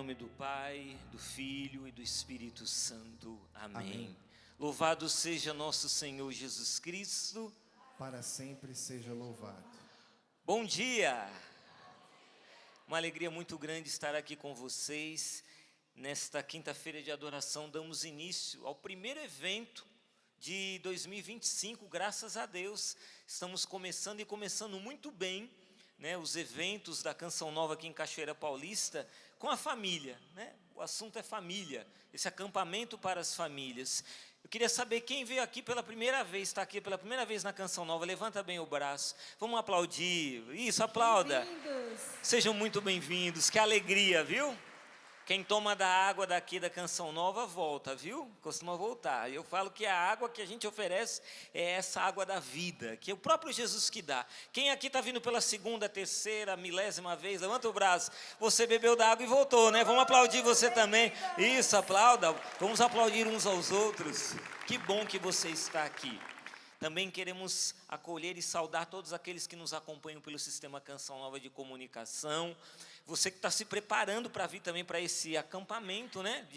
nome do Pai, do Filho e do Espírito Santo. Amém. Amém. Louvado seja nosso Senhor Jesus Cristo. Para sempre seja louvado. Bom dia! Uma alegria muito grande estar aqui com vocês. Nesta quinta-feira de adoração, damos início ao primeiro evento de 2025, graças a Deus. Estamos começando e começando muito bem, né, os eventos da Canção Nova aqui em Cachoeira Paulista, com a família, né? O assunto é família, esse acampamento para as famílias. Eu queria saber quem veio aqui pela primeira vez, está aqui pela primeira vez na Canção Nova, levanta bem o braço, vamos aplaudir, isso, aplauda. Sejam muito bem-vindos, que alegria, viu? Quem toma da água daqui da Canção Nova, volta, viu? Costuma voltar. Eu falo que a água que a gente oferece é essa água da vida, que é o próprio Jesus que dá. Quem aqui está vindo pela segunda, terceira, milésima vez, levanta o braço. Você bebeu da água e voltou, né? Vamos aplaudir você também. Isso, aplauda. Vamos aplaudir uns aos outros. Que bom que você está aqui. Também queremos acolher e saudar todos aqueles que nos acompanham pelo Sistema Canção Nova de Comunicação. Você que está se preparando para vir também para esse acampamento, né,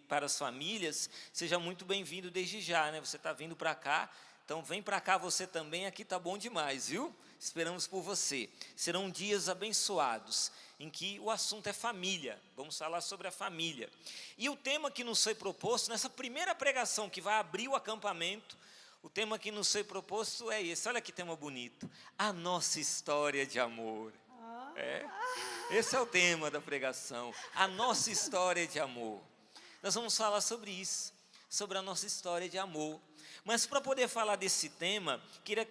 para as famílias, seja muito bem-vindo desde já, né? Você está vindo para cá, então vem para cá você também, aqui está bom demais, viu? Esperamos por você. Serão dias abençoados, em que o assunto é família, vamos falar sobre a família. E o tema que nos foi proposto, nessa primeira pregação que vai abrir o acampamento, o tema que nos foi proposto é esse, olha que tema bonito, a nossa história de amor. Esse é o tema da pregação, a nossa história de amor. Nós vamos falar sobre isso, sobre a nossa história de amor. Mas para poder falar desse tema,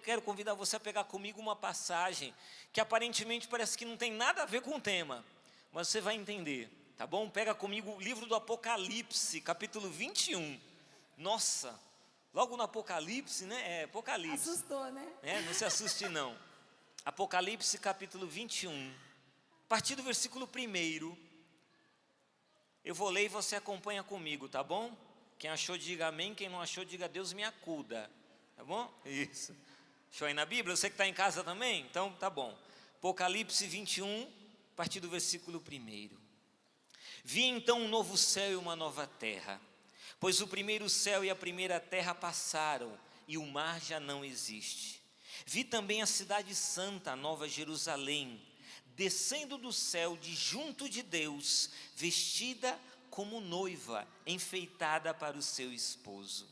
quero convidar você a pegar comigo uma passagem que aparentemente parece que não tem nada a ver com o tema, mas você vai entender, tá bom? Pega comigo o livro do Apocalipse, capítulo 21. Nossa, logo no Apocalipse, né? Apocalipse. Assustou, né? Não se assuste não. Apocalipse, capítulo 21. A partir do versículo 1, eu vou ler e você acompanha comigo, tá bom? Quem achou, diga amém. Quem não achou, diga Deus me acuda. Tá bom? Isso. Deixa eu ir na Bíblia. Você que está em casa também? Então, tá bom. Apocalipse 21, a partir do versículo 1. Vi então um novo céu e uma nova terra, pois o primeiro céu e a primeira terra passaram, e o mar já não existe. Vi também a cidade santa, a nova Jerusalém, descendo do céu de junto de Deus, vestida como noiva, enfeitada para o seu esposo.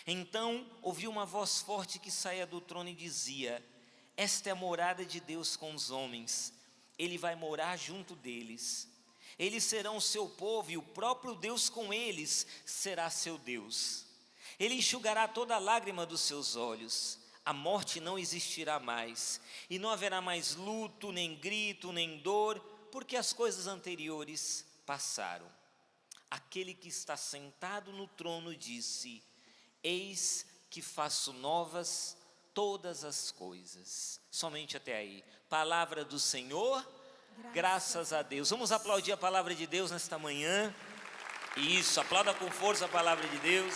Então ouvi uma voz forte que saía do trono e dizia: esta é a morada de Deus com os homens, Ele vai morar junto deles. Eles serão o seu povo e o próprio Deus com eles será seu Deus. Ele enxugará toda lágrima dos seus olhos. A morte não existirá mais, e não haverá mais luto, nem grito, nem dor, porque as coisas anteriores passaram. Aquele que está sentado no trono disse: eis que faço novas todas as coisas. Somente até aí. Palavra do Senhor, graças a Deus. Vamos aplaudir a palavra de Deus nesta manhã. Isso, aplauda com força a palavra de Deus.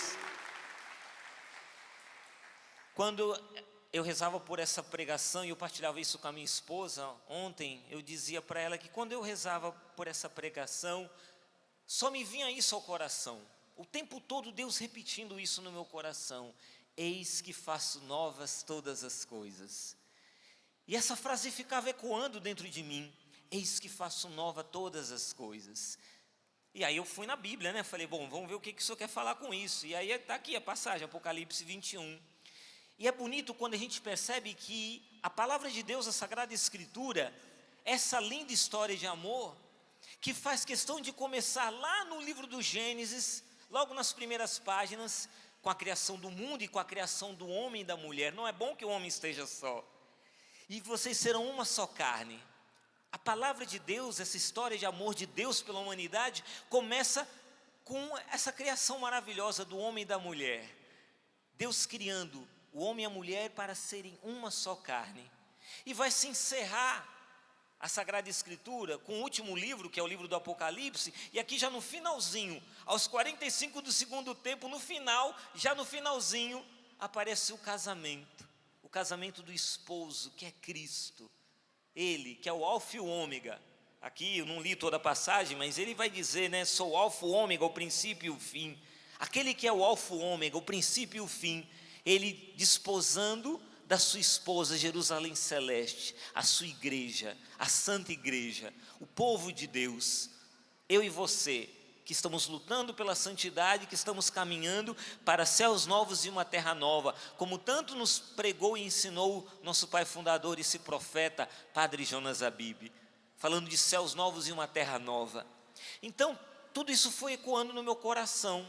Quando eu rezava por essa pregação, e eu partilhava isso com a minha esposa ontem, eu dizia para ela que quando eu rezava por essa pregação, só me vinha isso ao coração. O tempo todo Deus repetindo isso no meu coração: eis que faço novas todas as coisas. E essa frase ficava ecoando dentro de mim: eis que faço nova todas as coisas. E aí eu fui na Bíblia, né? Falei, bom, vamos ver o que o senhor quer falar com isso. E aí está aqui a passagem, Apocalipse 21. E é bonito quando a gente percebe que a palavra de Deus, a Sagrada Escritura, essa linda história de amor, que faz questão de começar lá no livro do Gênesis, logo nas primeiras páginas, com a criação do mundo e com a criação do homem e da mulher. Não é bom que o homem esteja só. E vocês serão uma só carne. A palavra de Deus, essa história de amor de Deus pela humanidade, começa com essa criação maravilhosa do homem e da mulher. Deus criando o homem e a mulher para serem uma só carne. E vai se encerrar a Sagrada Escritura com o último livro, que é o livro do Apocalipse, e aqui já no finalzinho, aos 45 do segundo tempo, no final, já no finalzinho, aparece o casamento do esposo, que é Cristo. Ele, que é o alfa e o ômega, aqui eu não li toda a passagem, mas ele vai dizer, né, sou o alfa, o ômega, o princípio e o fim. Aquele que é o alfa, o ômega, o princípio e o fim, ele desposando da sua esposa, Jerusalém Celeste, a sua igreja, a santa igreja, o povo de Deus, eu e você, que estamos lutando pela santidade, que estamos caminhando para céus novos e uma terra nova, como tanto nos pregou e ensinou nosso pai fundador, esse profeta, Padre Jonas Abib, falando de céus novos e uma terra nova. Então, tudo isso foi ecoando no meu coração.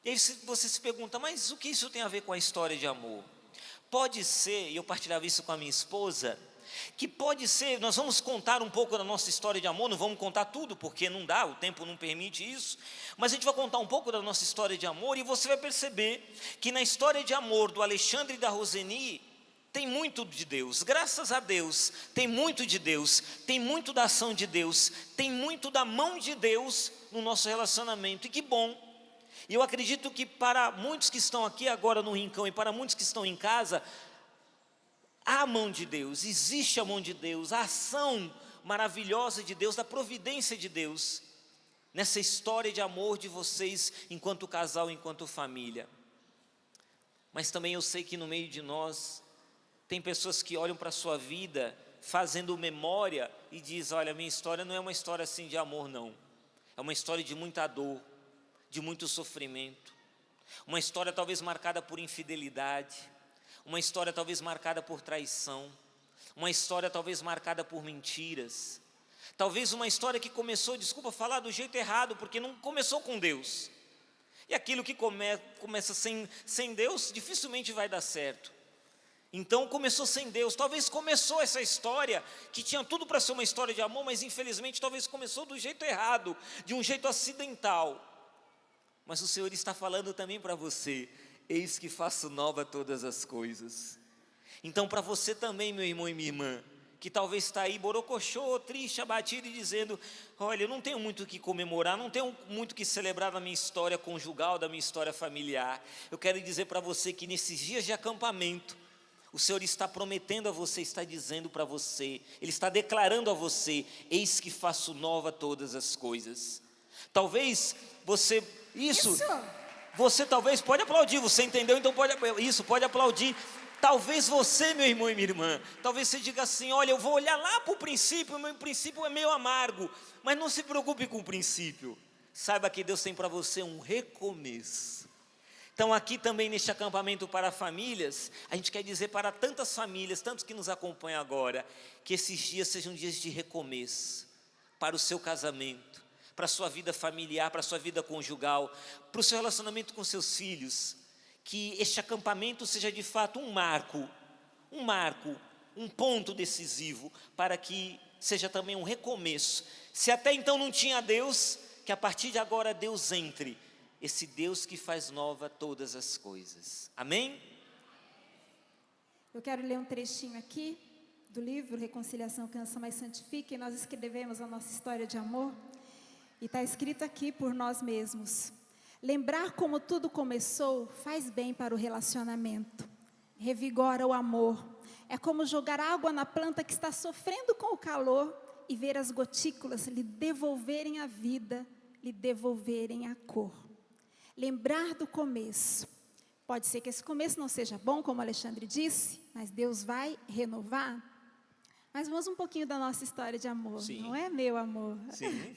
E aí você se pergunta, mas o que isso tem a ver com a história de amor? Pode ser, e eu partilhava isso com a minha esposa, que pode ser, nós vamos contar um pouco da nossa história de amor, não vamos contar tudo, porque não dá, o tempo não permite isso, mas a gente vai contar um pouco da nossa história de amor, e você vai perceber que na história de amor do Alexandre e da Roseni, tem muito de Deus, graças a Deus, tem muito de Deus, tem muito da ação de Deus, tem muito da mão de Deus no nosso relacionamento, e que bom. E eu acredito que para muitos que estão aqui agora no Rincão, e para muitos que estão em casa, há a mão de Deus, existe a mão de Deus, a ação maravilhosa de Deus, da providência de Deus, nessa história de amor de vocês, enquanto casal, enquanto família. Mas também eu sei que no meio de nós, tem pessoas que olham para a sua vida, fazendo memória, e dizem, olha, minha história não é uma história assim de amor não, é uma história de muita dor, de muito sofrimento, uma história talvez marcada por infidelidade, uma história talvez marcada por traição, uma história talvez marcada por mentiras, talvez uma história que começou, desculpa falar do jeito errado, porque não começou com Deus, e aquilo que começa sem Deus, dificilmente vai dar certo. Então começou sem Deus, talvez começou essa história, que tinha tudo para ser uma história de amor, mas infelizmente talvez começou do jeito errado, de um jeito acidental, mas o Senhor está falando também para você, eis que faço nova todas as coisas. Então para você também, meu irmão e minha irmã, que talvez está aí borocochô, triste, abatido e dizendo, olha, eu não tenho muito o que comemorar, não tenho muito o que celebrar na minha história conjugal, da minha história familiar. Eu quero dizer para você que nesses dias de acampamento, o Senhor está prometendo a você, está dizendo para você, Ele está declarando a você, eis que faço nova todas as coisas. Talvez você, você talvez pode aplaudir, você entendeu? Então pode aplaudir. Talvez você, meu irmão e minha irmã, talvez você diga assim, olha, eu vou olhar lá para o princípio, o meu princípio é meio amargo, mas não se preocupe com o princípio, saiba que Deus tem para você um recomeço. Então aqui também neste acampamento para famílias, a gente quer dizer para tantas famílias, tantos que nos acompanham agora, que esses dias sejam dias de recomeço, para o seu casamento, para a sua vida familiar, para a sua vida conjugal, para o seu relacionamento com seus filhos, que este acampamento seja de fato um marco, um ponto decisivo, para que seja também um recomeço. Se até então não tinha Deus, que a partir de agora Deus entre, esse Deus que faz nova todas as coisas. Amém? Eu quero ler um trechinho aqui do livro Reconciliação, Canção Mais Santifica, e nós escrevemos a nossa história de amor, e está escrito aqui por nós mesmos. Lembrar como tudo começou faz bem para o relacionamento, revigora o amor. É como jogar água na planta que está sofrendo com o calor e ver as gotículas lhe devolverem a vida, lhe devolverem a cor. Lembrar do começo. Pode ser que esse começo não seja bom, como Alexandre disse, mas Deus vai renovar. Mas vamos um pouquinho da nossa história de amor, Sim. Não é, meu amor? Sim.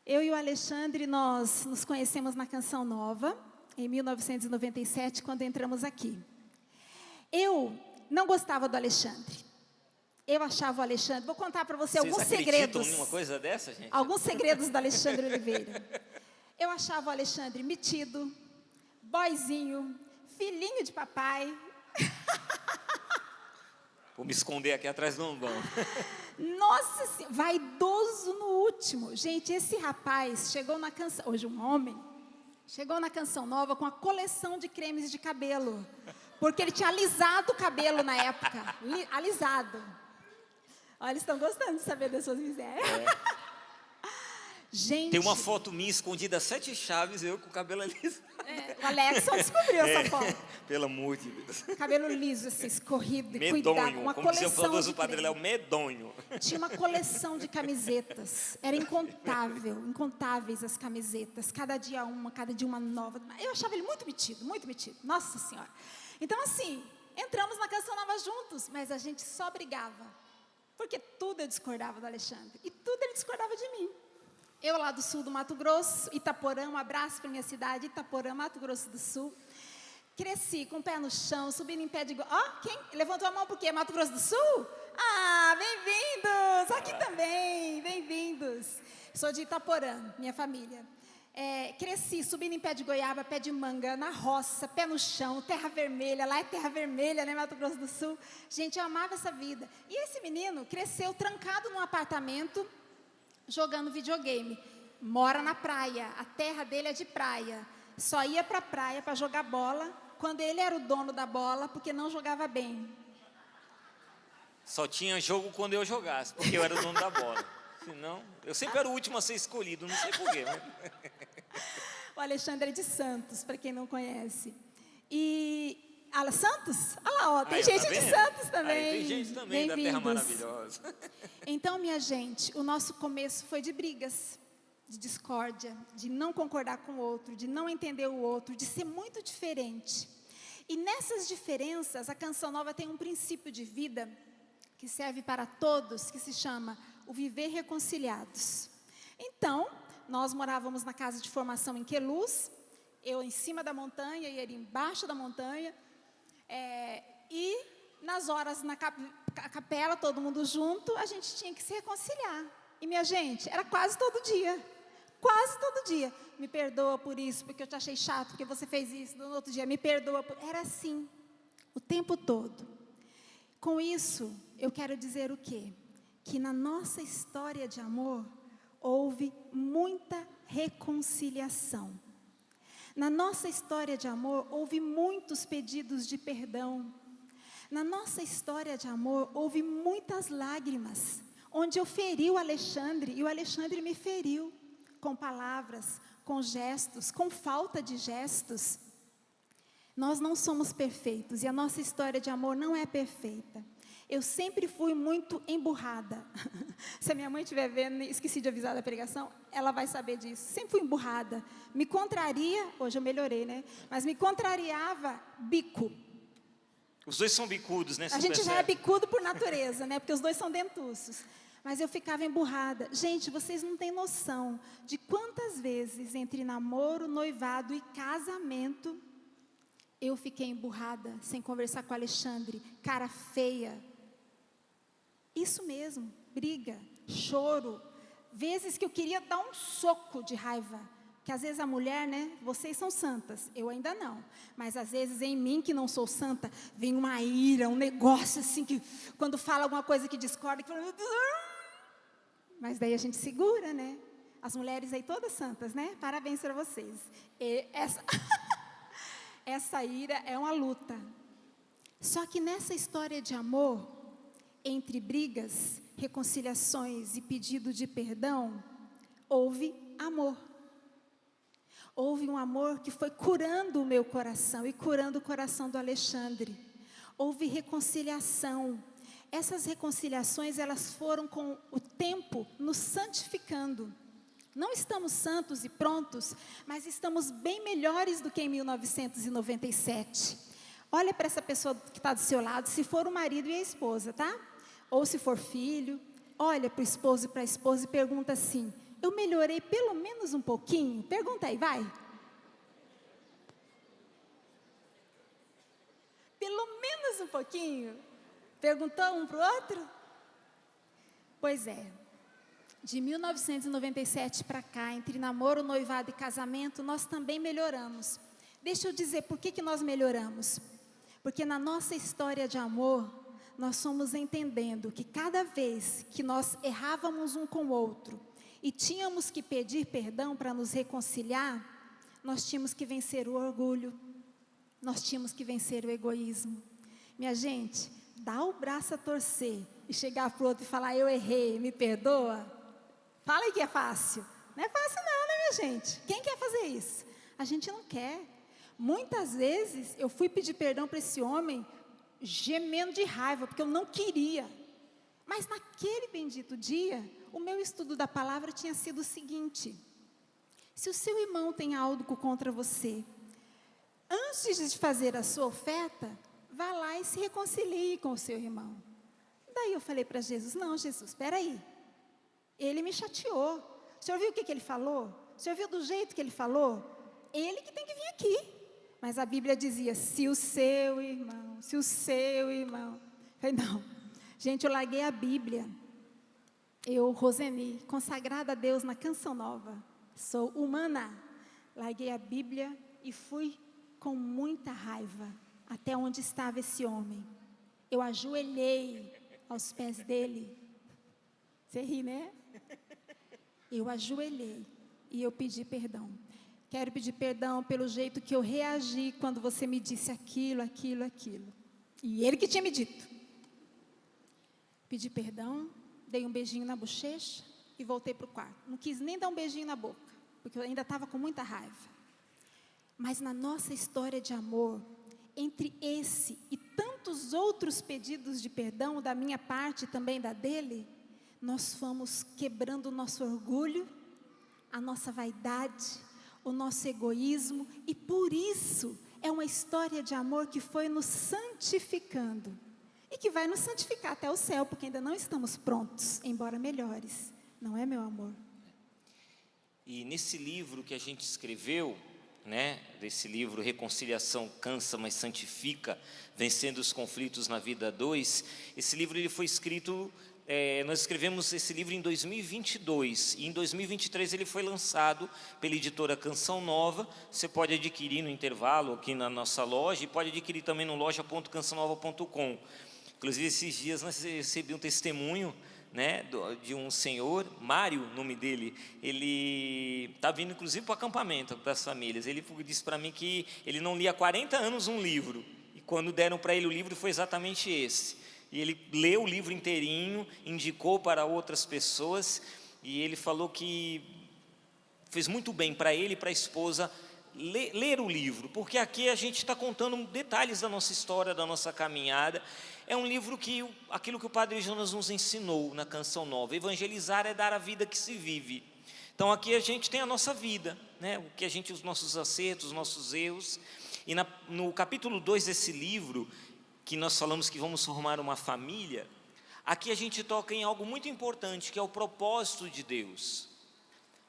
Eu e o Alexandre, nós nos conhecemos na Canção Nova, em 1997, quando entramos aqui. Eu não gostava do Alexandre. Eu achava o Alexandre... Vou contar para você alguns segredos. Vocês acreditam em uma coisa dessa, gente? Alguns segredos do Alexandre Oliveira. Eu achava o Alexandre metido, boyzinho, filhinho de papai. Vou me esconder aqui atrás do ombão. Nossa Senhora, vaidoso no último. Gente, esse rapaz chegou na canção, hoje um homem, chegou na Canção Nova com a coleção de cremes de cabelo, porque ele tinha alisado o cabelo na época, alisado. Olha, eles estão gostando de saber das suas misérias. Gente, Tem uma foto minha escondida, 7 chaves, eu com o cabelo liso. o Alexson descobriu essa foto. Pelo amor de Deus. Cabelo liso, assim, escorrido, e cuidado. Medonho, Uma como dizia o coleção famoso de Padre creme. Léo, medonho. Tinha uma coleção de camisetas. Era incontáveis as camisetas. Cada dia uma nova. Eu achava ele muito metido, muito metido. Nossa Senhora. Então, assim, entramos na Canção Nova juntos, mas a gente só brigava. Porque tudo eu discordava do Alexandre. E tudo ele discordava de mim. Eu lá do sul do Mato Grosso, Itaporã, um abraço para minha cidade, Itaporã, Mato Grosso do Sul. Cresci com o pé no chão, subindo em pé de... quem levantou a mão por quê? Mato Grosso do Sul? Ah, bem-vindos! Aqui também, bem-vindos. Sou de Itaporã, minha família. Cresci subindo em pé de goiaba, pé de manga, na roça, pé no chão, terra vermelha. Lá é terra vermelha, né, Mato Grosso do Sul. Gente, eu amava essa vida. E esse menino cresceu trancado num apartamento, jogando videogame. Mora na praia, a terra dele é de praia. Só ia para a praia para jogar bola, quando ele era o dono da bola, porque não jogava bem. Só tinha jogo quando eu jogasse, porque eu era o dono da bola. Senão, eu sempre era o último a ser escolhido, não sei porquê. O Alexandre é de Santos, para quem não conhece. Santos? Olha lá, ó, tem gente de Santos também. Tem gente também da terra maravilhosa. Então, minha gente, o nosso começo foi de brigas, de discórdia, de não concordar com o outro, de não entender o outro, de ser muito diferente. E nessas diferenças, a Canção Nova tem um princípio de vida que serve para todos, que se chama o viver reconciliados. Então, nós morávamos na casa de formação em Queluz, eu em cima da montanha e ele embaixo da montanha, e nas horas na capela, todo mundo junto, a gente tinha que se reconciliar. E minha gente, era quase todo dia. Quase todo dia. Me perdoa por isso, porque eu te achei chato, porque você fez isso. No outro dia, me perdoa. Era assim, o tempo todo. Com isso, eu quero dizer o quê? Que na nossa história de amor, houve muita reconciliação. Na nossa história de amor, houve muitos pedidos de perdão. Na nossa história de amor, houve muitas lágrimas, onde eu feri o Alexandre, e o Alexandre me feriu, com palavras, com gestos, com falta de gestos. Nós não somos perfeitos, e a nossa história de amor não é perfeita. Eu sempre fui muito emburrada. Se a minha mãe estiver vendo, esqueci de avisar da pregação, ela vai saber disso. Sempre fui emburrada. Me contraria, hoje eu melhorei, né? Mas me contrariava bico. Os dois são bicudos, né? A gente já é bicudo por natureza, né? Porque os dois são dentuços. Mas eu ficava emburrada. Gente, vocês não têm noção de quantas vezes entre namoro, noivado e casamento eu fiquei emburrada, sem conversar com o Alexandre, cara feia. Isso mesmo, briga, choro. Vezes que eu queria dar um soco de raiva. Que às vezes a mulher, né, vocês são santas, eu ainda não. Mas às vezes em mim, que não sou santa, vem uma ira, um negócio assim, que quando fala alguma coisa que discorda, que fala, meu Deus. Mas daí a gente segura, né? As mulheres aí todas santas, né? Parabéns para vocês. E essa ira é uma luta. Só que nessa história de amor, entre brigas, reconciliações e pedido de perdão, houve amor. Houve um amor que foi curando o meu coração e curando o coração do Alexandre. Houve reconciliação. Essas reconciliações, elas foram com o tempo nos santificando. Não estamos santos e prontos, mas estamos bem melhores do que em 1997. Olha para essa pessoa que está do seu lado, se for o marido e a esposa, tá? Ou se for filho, olha para o esposo e para a esposa e pergunta assim, eu melhorei pelo menos um pouquinho? Pergunta aí, vai. Pelo menos um pouquinho? Perguntou um para o outro? Pois é. De 1997 para cá, entre namoro, noivado e casamento, nós também melhoramos. Deixa eu dizer por que nós melhoramos. Porque na nossa história de amor, nós fomos entendendo que cada vez que nós errávamos um com o outro e tínhamos que pedir perdão para nos reconciliar, nós tínhamos que vencer o orgulho, nós tínhamos que vencer o egoísmo. Minha gente, dá o braço a torcer e chegar para o outro e falar, eu errei, me perdoa. Fala aí que é fácil, Não é fácil não, né, minha gente? Quem quer fazer isso? A gente não quer. Muitas vezes eu fui pedir perdão para esse homem, gemendo de raiva, porque eu não queria. Mas naquele bendito dia, o meu estudo da palavra tinha sido o seguinte: se o seu irmão tem algo contra você, antes de fazer a sua oferta, vá lá e se reconcilie com o seu irmão. Daí eu falei para Jesus: não, Jesus, espera aí. Ele me chateou. O senhor viu o que ele falou? O senhor viu do jeito que ele falou? Ele que tem que vir aqui. Mas a Bíblia dizia: se o seu irmão, se o seu irmão. Eu falei: não. Gente, eu larguei a Bíblia. Eu, Roseni, consagrada a Deus na Canção Nova, sou humana. Larguei a Bíblia e fui com muita raiva até onde estava esse homem. Eu ajoelhei aos pés dele. Você ri, né? Eu ajoelhei e eu pedi perdão. Quero pedir perdão pelo jeito que eu reagi quando você me disse aquilo. E ele que tinha me dito. Pedi perdão, dei um beijinho na bochecha e voltei para o quarto. Não quis nem dar um beijinho na boca, porque eu ainda estava com muita raiva. Mas na nossa história de amor, entre esse e tantos outros pedidos de perdão, da minha parte e também da dele, nós fomos quebrando o nosso orgulho, a nossa vaidade, o nosso egoísmo, e por isso é uma história de amor que foi nos santificando. E que vai nos santificar até o céu, porque ainda não estamos prontos, embora melhores. Não é, meu amor? E nesse livro que a gente escreveu, né, desse livro Reconciliação Cansa, mas Santifica, Vencendo os Conflitos na Vida 2, esse livro ele foi escrito, nós escrevemos esse livro em 2022, e em 2023 ele foi lançado pela editora Canção Nova. Você pode adquirir no intervalo aqui na nossa loja, e pode adquirir também no loja.cançãonova.com. Inclusive, esses dias nós recebi um testemunho, né, de um senhor, Mário, o nome dele. Ele está vindo, inclusive, para o acampamento das famílias. Ele disse para mim que ele não lia há 40 anos um livro. E quando deram para ele o livro, foi exatamente esse. E ele leu o livro inteirinho, indicou para outras pessoas. E ele falou que fez muito bem para ele e para a esposa ler o livro, porque aqui a gente está contando detalhes da nossa história, da nossa caminhada. É um livro que, aquilo que o Padre Jonas nos ensinou na Canção Nova: evangelizar é dar a vida que se vive. Então aqui a gente tem a nossa vida, né? O que a gente, os nossos acertos, os nossos erros. E no capítulo 2 desse livro, que nós falamos que vamos formar uma família, aqui a gente toca em algo muito importante, que é o propósito de Deus.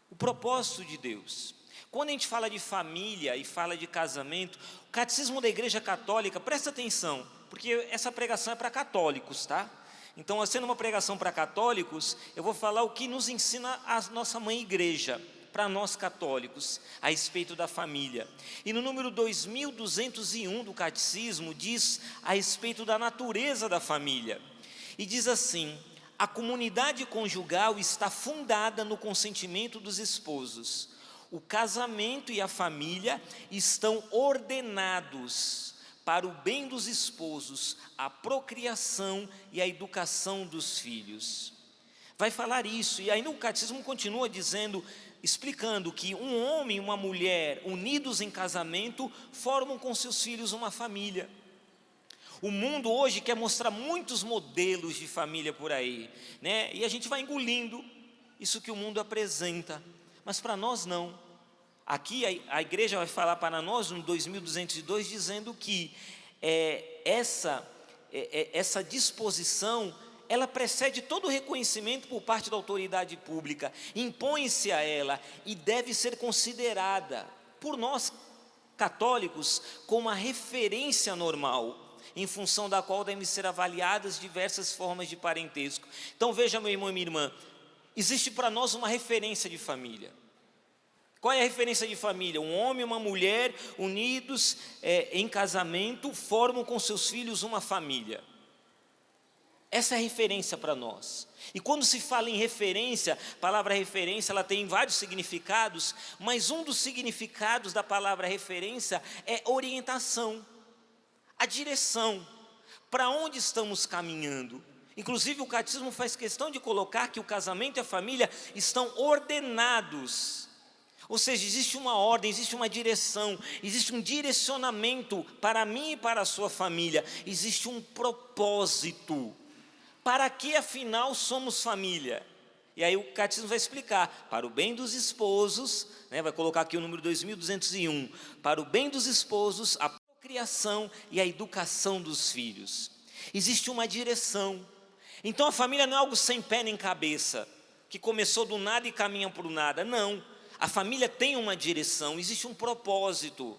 O propósito de Deus. Quando a gente fala de família e fala de casamento, o Catecismo da Igreja Católica, presta atenção, porque essa pregação é para católicos, tá? Então, sendo uma pregação para católicos, eu vou falar o que nos ensina a nossa mãe igreja, para nós católicos, a respeito da família. E no número 2201 do Catecismo, diz a respeito da natureza da família. E diz assim: a comunidade conjugal está fundada no consentimento dos esposos. O casamento e a família estão ordenados para o bem dos esposos, a procriação e a educação dos filhos. Vai falar isso, e aí no Catecismo continua dizendo, explicando que um homem e uma mulher unidos em casamento formam com seus filhos uma família. O mundo hoje quer mostrar muitos modelos de família por aí, né? E a gente vai engolindo isso que o mundo apresenta. Mas para nós não. Aqui a igreja vai falar para nós no 2202, dizendo que essa disposição, ela precede todo o reconhecimento por parte da autoridade pública, impõe-se a ela e deve ser considerada por nós católicos como uma referência normal, em função da qual devem ser avaliadas diversas formas de parentesco. Então veja, meu irmão e minha irmã, existe para nós uma referência de família. Qual é a referência de família? Um homem e uma mulher unidos em casamento formam com seus filhos uma família. Essa é a referência para nós. E quando se fala em referência, a palavra referência ela tem vários significados, mas um dos significados da palavra referência é orientação, a direção, para onde estamos caminhando. Inclusive o catecismo faz questão de colocar que o casamento e a família estão ordenados. Ou seja, existe uma ordem, existe uma direção, existe um direcionamento para mim e para a sua família. Existe um propósito. Para que afinal somos família? E aí o catecismo vai explicar, para o bem dos esposos, né, vai colocar aqui o número 2201, para o bem dos esposos, a procriação e a educação dos filhos. Existe uma direção. Então a família não é algo sem pé nem cabeça, que começou do nada e caminha para o nada, não. A família tem uma direção, existe um propósito.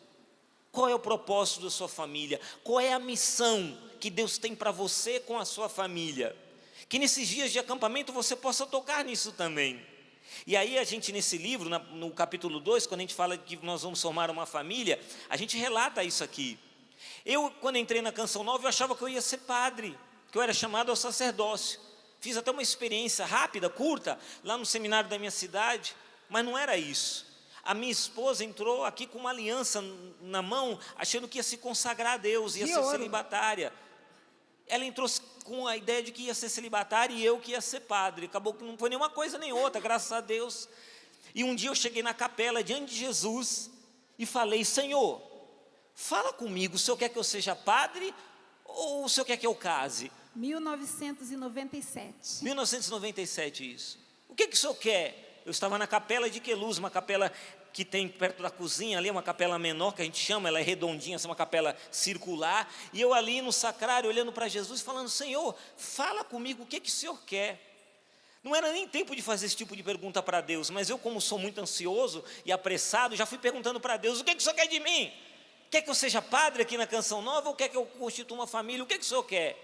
Qual é o propósito da sua família? Qual é a missão que Deus tem para você com a sua família? Que nesses dias de acampamento você possa tocar nisso também. E aí a gente nesse livro, no capítulo 2, quando a gente fala que nós vamos formar uma família, a gente relata isso aqui. Eu, quando entrei na Canção Nova, eu achava que eu ia ser padre, que eu era chamado ao sacerdócio. Fiz até uma experiência rápida, curta, lá no seminário da minha cidade, mas não era isso. A minha esposa entrou aqui com uma aliança na mão, achando que ia se consagrar a Deus, ia ser celibatária. Ela entrou com a ideia de que ia ser celibatária e eu que ia ser padre. Acabou que não foi nenhuma coisa nem outra, graças a Deus. E um dia eu cheguei na capela diante de Jesus e falei: Senhor, fala comigo, o Senhor quer que eu seja padre ou o Senhor quer que eu case? 1997. 1997 isso. O que o Senhor quer? Eu estava na capela de Queluz, uma capela que tem perto da cozinha ali, uma capela menor que a gente chama, ela é redondinha, é uma capela circular, e eu ali no sacrário olhando para Jesus falando: Senhor, fala comigo, o que o Senhor quer? Não era nem tempo de fazer esse tipo de pergunta para Deus, mas eu, como sou muito ansioso e apressado, já fui perguntando para Deus: o que o Senhor quer de mim? Quer que eu seja padre aqui na Canção Nova ou quer que eu constitua uma família? O que o Senhor quer?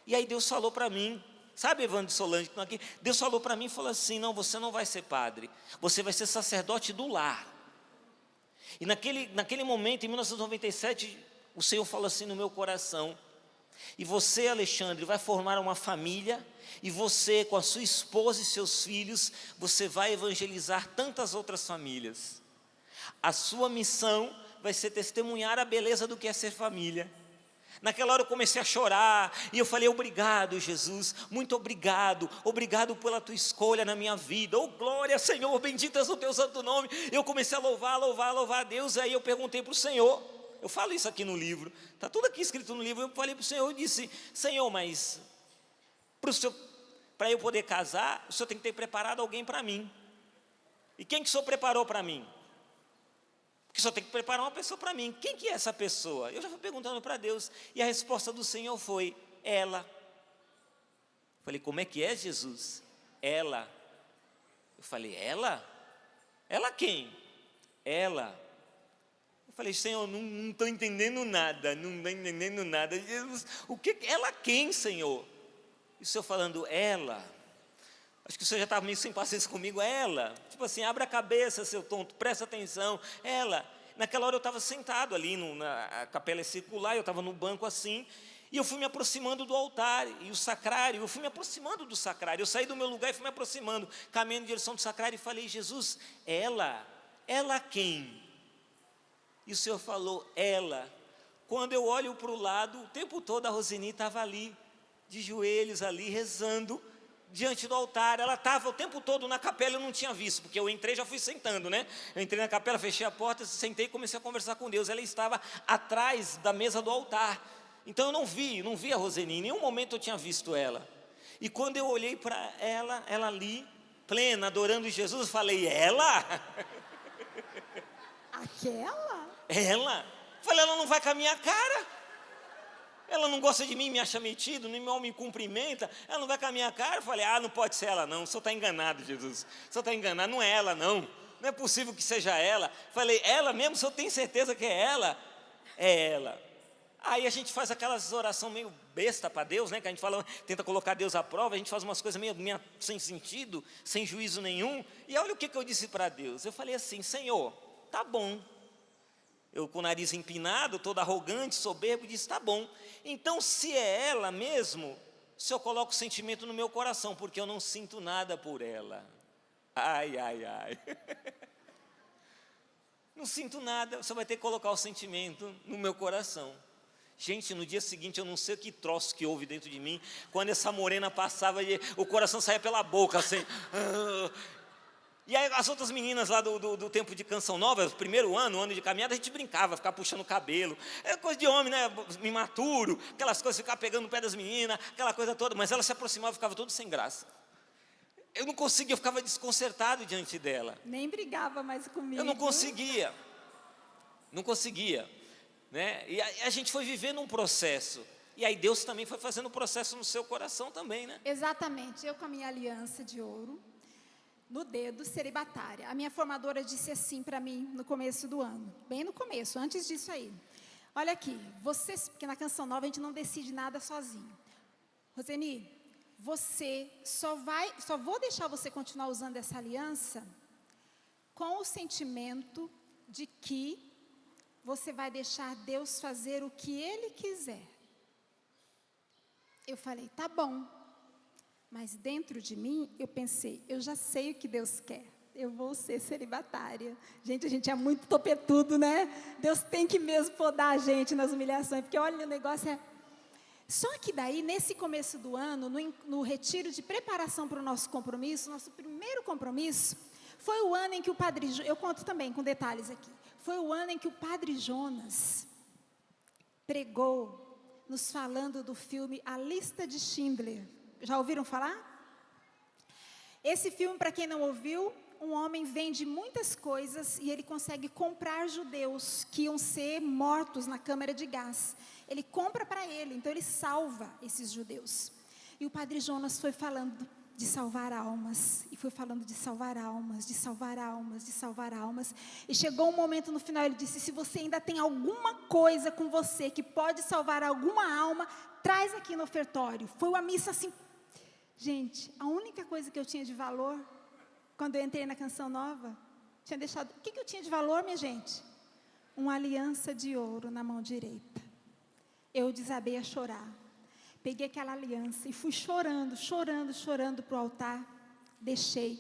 E aí Deus falou para mim, sabe, Evandro Solange, que estão aqui? Deus falou para mim e falou assim: não, você não vai ser padre, você vai ser sacerdote do lar. E naquele momento, em 1997, o Senhor falou assim no meu coração: e você, Alexandre, vai formar uma família, e você, com a sua esposa e seus filhos, você vai evangelizar tantas outras famílias. A sua missão vai ser testemunhar a beleza do que é ser família. Naquela hora eu comecei a chorar, e eu falei: obrigado, Jesus, muito obrigado, obrigado pela tua escolha na minha vida, oh glória, Senhor, bendito és o teu santo nome. Eu comecei a louvar a Deus. Aí eu perguntei para o Senhor, eu falo isso aqui no livro, está tudo aqui escrito no livro. Eu falei para o Senhor, eu disse: Senhor, mas para eu poder casar, o Senhor tem que ter preparado alguém para mim. E quem que o Senhor preparou para mim? Porque só tem que preparar uma pessoa para mim. Quem que é essa pessoa? Eu já fui perguntando para Deus, e a resposta do Senhor foi: ela. Falei: como é que é, Jesus? Ela. Eu falei: ela? Ela quem? Ela. Eu falei: Senhor, não estou entendendo nada, não estou entendendo nada. Jesus, o que? Ela quem, Senhor? E o Senhor falando: ela. Acho que o Senhor já estava meio sem paciência comigo. Ela, tipo assim, abre a cabeça, seu tonto, presta atenção. Ela, naquela hora eu estava sentado ali, na capela circular, eu estava no banco assim, e eu fui me aproximando do altar, e o sacrário, eu fui me aproximando do sacrário, eu saí do meu lugar e fui me aproximando, caminhando em direção do sacrário, e falei: Jesus, ela quem? E o Senhor falou: ela. Quando eu olho para o lado, o tempo todo a Roseni estava ali, de joelhos ali, rezando, diante do altar. Ela estava o tempo todo na capela, eu não tinha visto, porque eu entrei e já fui sentando, né? Eu entrei na capela, fechei a porta, sentei e comecei a conversar com Deus. Ela estava atrás da mesa do altar, então eu não vi a Roseni, em nenhum momento eu tinha visto ela. E quando eu olhei para ela ali, plena, adorando Jesus, eu falei: ela? Aquela? Ela? Falei: ela não vai com a minha cara? Ela não gosta de mim, me acha metido, nem me cumprimenta, ela não vai com a minha cara? Eu falei: não pode ser ela não, o senhor está enganado, Jesus, o senhor está enganado, não é ela não é possível que seja ela. Falei: ela mesmo, o senhor tem certeza que é ela? É ela. Aí a gente faz aquelas orações meio besta para Deus, né, que a gente fala, tenta colocar Deus à prova, a gente faz umas coisas meio sem sentido, sem juízo nenhum, e olha o que eu disse para Deus. Eu falei assim: Senhor, tá bom. Eu com o nariz empinado, todo arrogante, soberbo, disse: tá bom. Então, se é ela mesmo, o Senhor coloca o sentimento no meu coração, porque eu não sinto nada por ela. Ai. Não sinto nada, o Senhor vai ter que colocar o sentimento no meu coração. Gente, no dia seguinte, eu não sei que troço que houve dentro de mim, quando essa morena passava, o coração saía pela boca, assim. E aí as outras meninas lá do tempo de Canção Nova, primeiro ano de caminhada, a gente brincava, ficava puxando o cabelo. É coisa de homem, né? Imaturo, aquelas coisas, ficar pegando no pé das meninas, aquela coisa toda. Mas ela se aproximava e ficava todo sem graça. Eu não conseguia, eu ficava desconcertado diante dela. Nem brigava mais comigo. Eu não conseguia. Não conseguia. Né? E a gente foi vivendo um processo. E aí Deus também foi fazendo um processo no seu coração também, né? Exatamente. Eu com a minha aliança de ouro no dedo, celibatária. A minha formadora disse assim para mim no começo do ano. Bem no começo, antes disso aí. Olha aqui, porque na Canção Nova a gente não decide nada sozinho. Roseni, você só vou deixar você continuar usando essa aliança com o sentimento de que você vai deixar Deus fazer o que Ele quiser. Eu falei, tá bom. Mas dentro de mim, eu pensei, eu já sei o que Deus quer. Eu vou ser celibatária. Gente, a gente é muito topetudo, né? Deus tem que mesmo podar a gente nas humilhações. Porque olha, o negócio é... Só que daí, nesse começo do ano, no retiro de preparação para o nosso compromisso, nosso primeiro compromisso, foi o ano em que o Padre... Eu conto também com detalhes aqui. Foi o ano em que o Padre Jonas pregou, nos falando do filme A Lista de Schindler. Já ouviram falar? Esse filme, para quem não ouviu, um homem vende muitas coisas e ele consegue comprar judeus que iam ser mortos na câmara de gás. Ele compra para ele, então ele salva esses judeus. E o Padre Jonas foi falando de salvar almas, e foi falando de salvar almas, de salvar almas, de salvar almas. E chegou um momento no final, ele disse, se você ainda tem alguma coisa com você que pode salvar alguma alma, traz aqui no ofertório. Foi uma missa assim... Gente, a única coisa que eu tinha de valor, quando eu entrei na Canção Nova, tinha deixado... O que eu tinha de valor, minha gente? Uma aliança de ouro na mão direita. Eu desabei a chorar. Peguei aquela aliança e fui chorando, chorando, chorando para o altar. Deixei.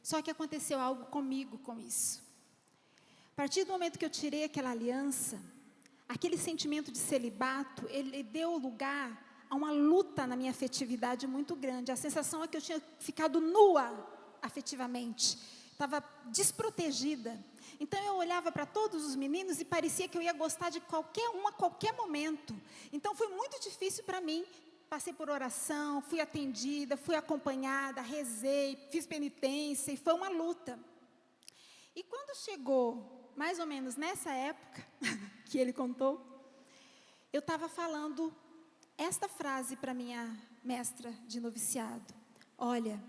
Só que aconteceu algo comigo com isso. A partir do momento que eu tirei aquela aliança, aquele sentimento de celibato, ele deu lugar a uma luta na minha afetividade muito grande. A sensação é que eu tinha ficado nua afetivamente. Estava desprotegida. Então eu olhava para todos os meninos e parecia que eu ia gostar de qualquer um a qualquer momento. Então foi muito difícil para mim. Passei por oração, fui atendida, fui acompanhada, rezei, fiz penitência e foi uma luta. E quando chegou, mais ou menos nessa época que ele contou, eu estava falando esta frase para minha mestra de noviciado. Olha,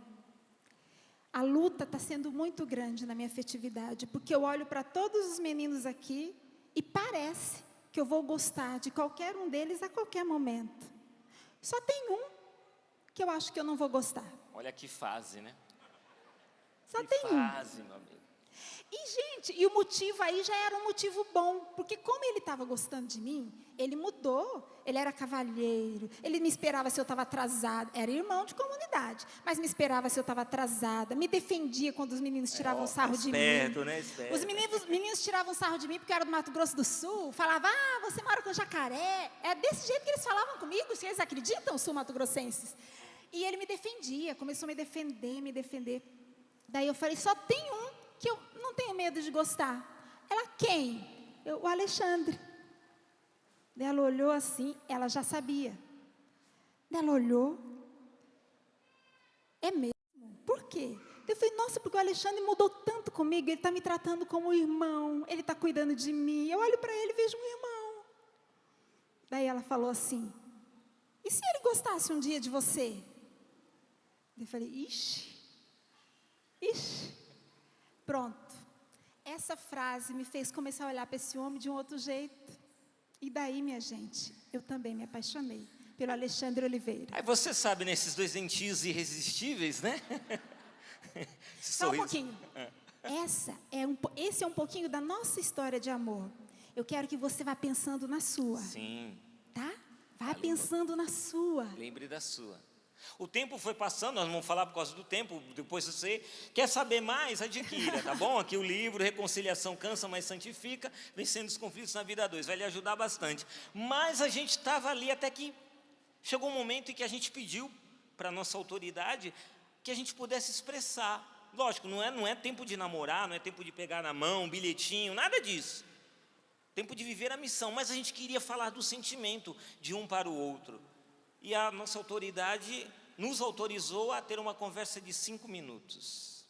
a luta está sendo muito grande na minha afetividade, porque eu olho para todos os meninos aqui e parece que eu vou gostar de qualquer um deles a qualquer momento. Só tem um que eu acho que eu não vou gostar. Olha que fase, né? Só que tem fase, um. meu amigo. E, gente, e o motivo aí já era um motivo bom, porque como ele estava gostando de mim, ele mudou, ele era cavalheiro, ele me esperava se eu estava atrasada, era irmão de comunidade, mas me esperava se eu estava atrasada, me defendia quando os meninos tiravam sarro de mim. Né? Esperto. Os meninos tiravam sarro de mim porque eu era do Mato Grosso do Sul, falavam, você mora com jacaré, é desse jeito que eles falavam comigo, vocês acreditam, sul-mato-grossenses? E ele me defendia, começou a me defender. Daí eu falei, só tem um que eu não tenho medo de gostar. Ela, quem? O Alexandre. Daí ela olhou assim, ela já sabia. Daí ela olhou. É mesmo? Por quê? Eu falei, nossa, porque o Alexandre mudou tanto comigo, ele está me tratando como irmão, ele está cuidando de mim. Eu olho para ele e vejo um irmão. Daí ela falou assim, e se ele gostasse um dia de você? Eu falei, ixi. Pronto. Essa frase me fez começar a olhar para esse homem de um outro jeito. E daí, minha gente, eu também me apaixonei pelo Alexandre Oliveira. Aí você sabe, né, esses dois dentinhos irresistíveis, né? Só um pouquinho. Esse é um pouquinho da nossa história de amor. Eu quero que você vá pensando na sua. Sim. Tá? Vá pensando na sua. Lembre da sua. O tempo foi passando, nós vamos falar por causa do tempo, depois você quer saber mais, adquira, tá bom? Aqui o livro, Reconciliação Cansa, mas Santifica, Vencendo os Conflitos na Vida 2, vai lhe ajudar bastante. Mas a gente estava ali até que chegou um momento em que a gente pediu para a nossa autoridade que a gente pudesse expressar. Lógico, não é tempo de namorar, não é tempo de pegar na mão, um bilhetinho, nada disso. Tempo de viver a missão, mas a gente queria falar do sentimento de um para o outro. E a nossa autoridade nos autorizou a ter uma conversa de 5 minutos.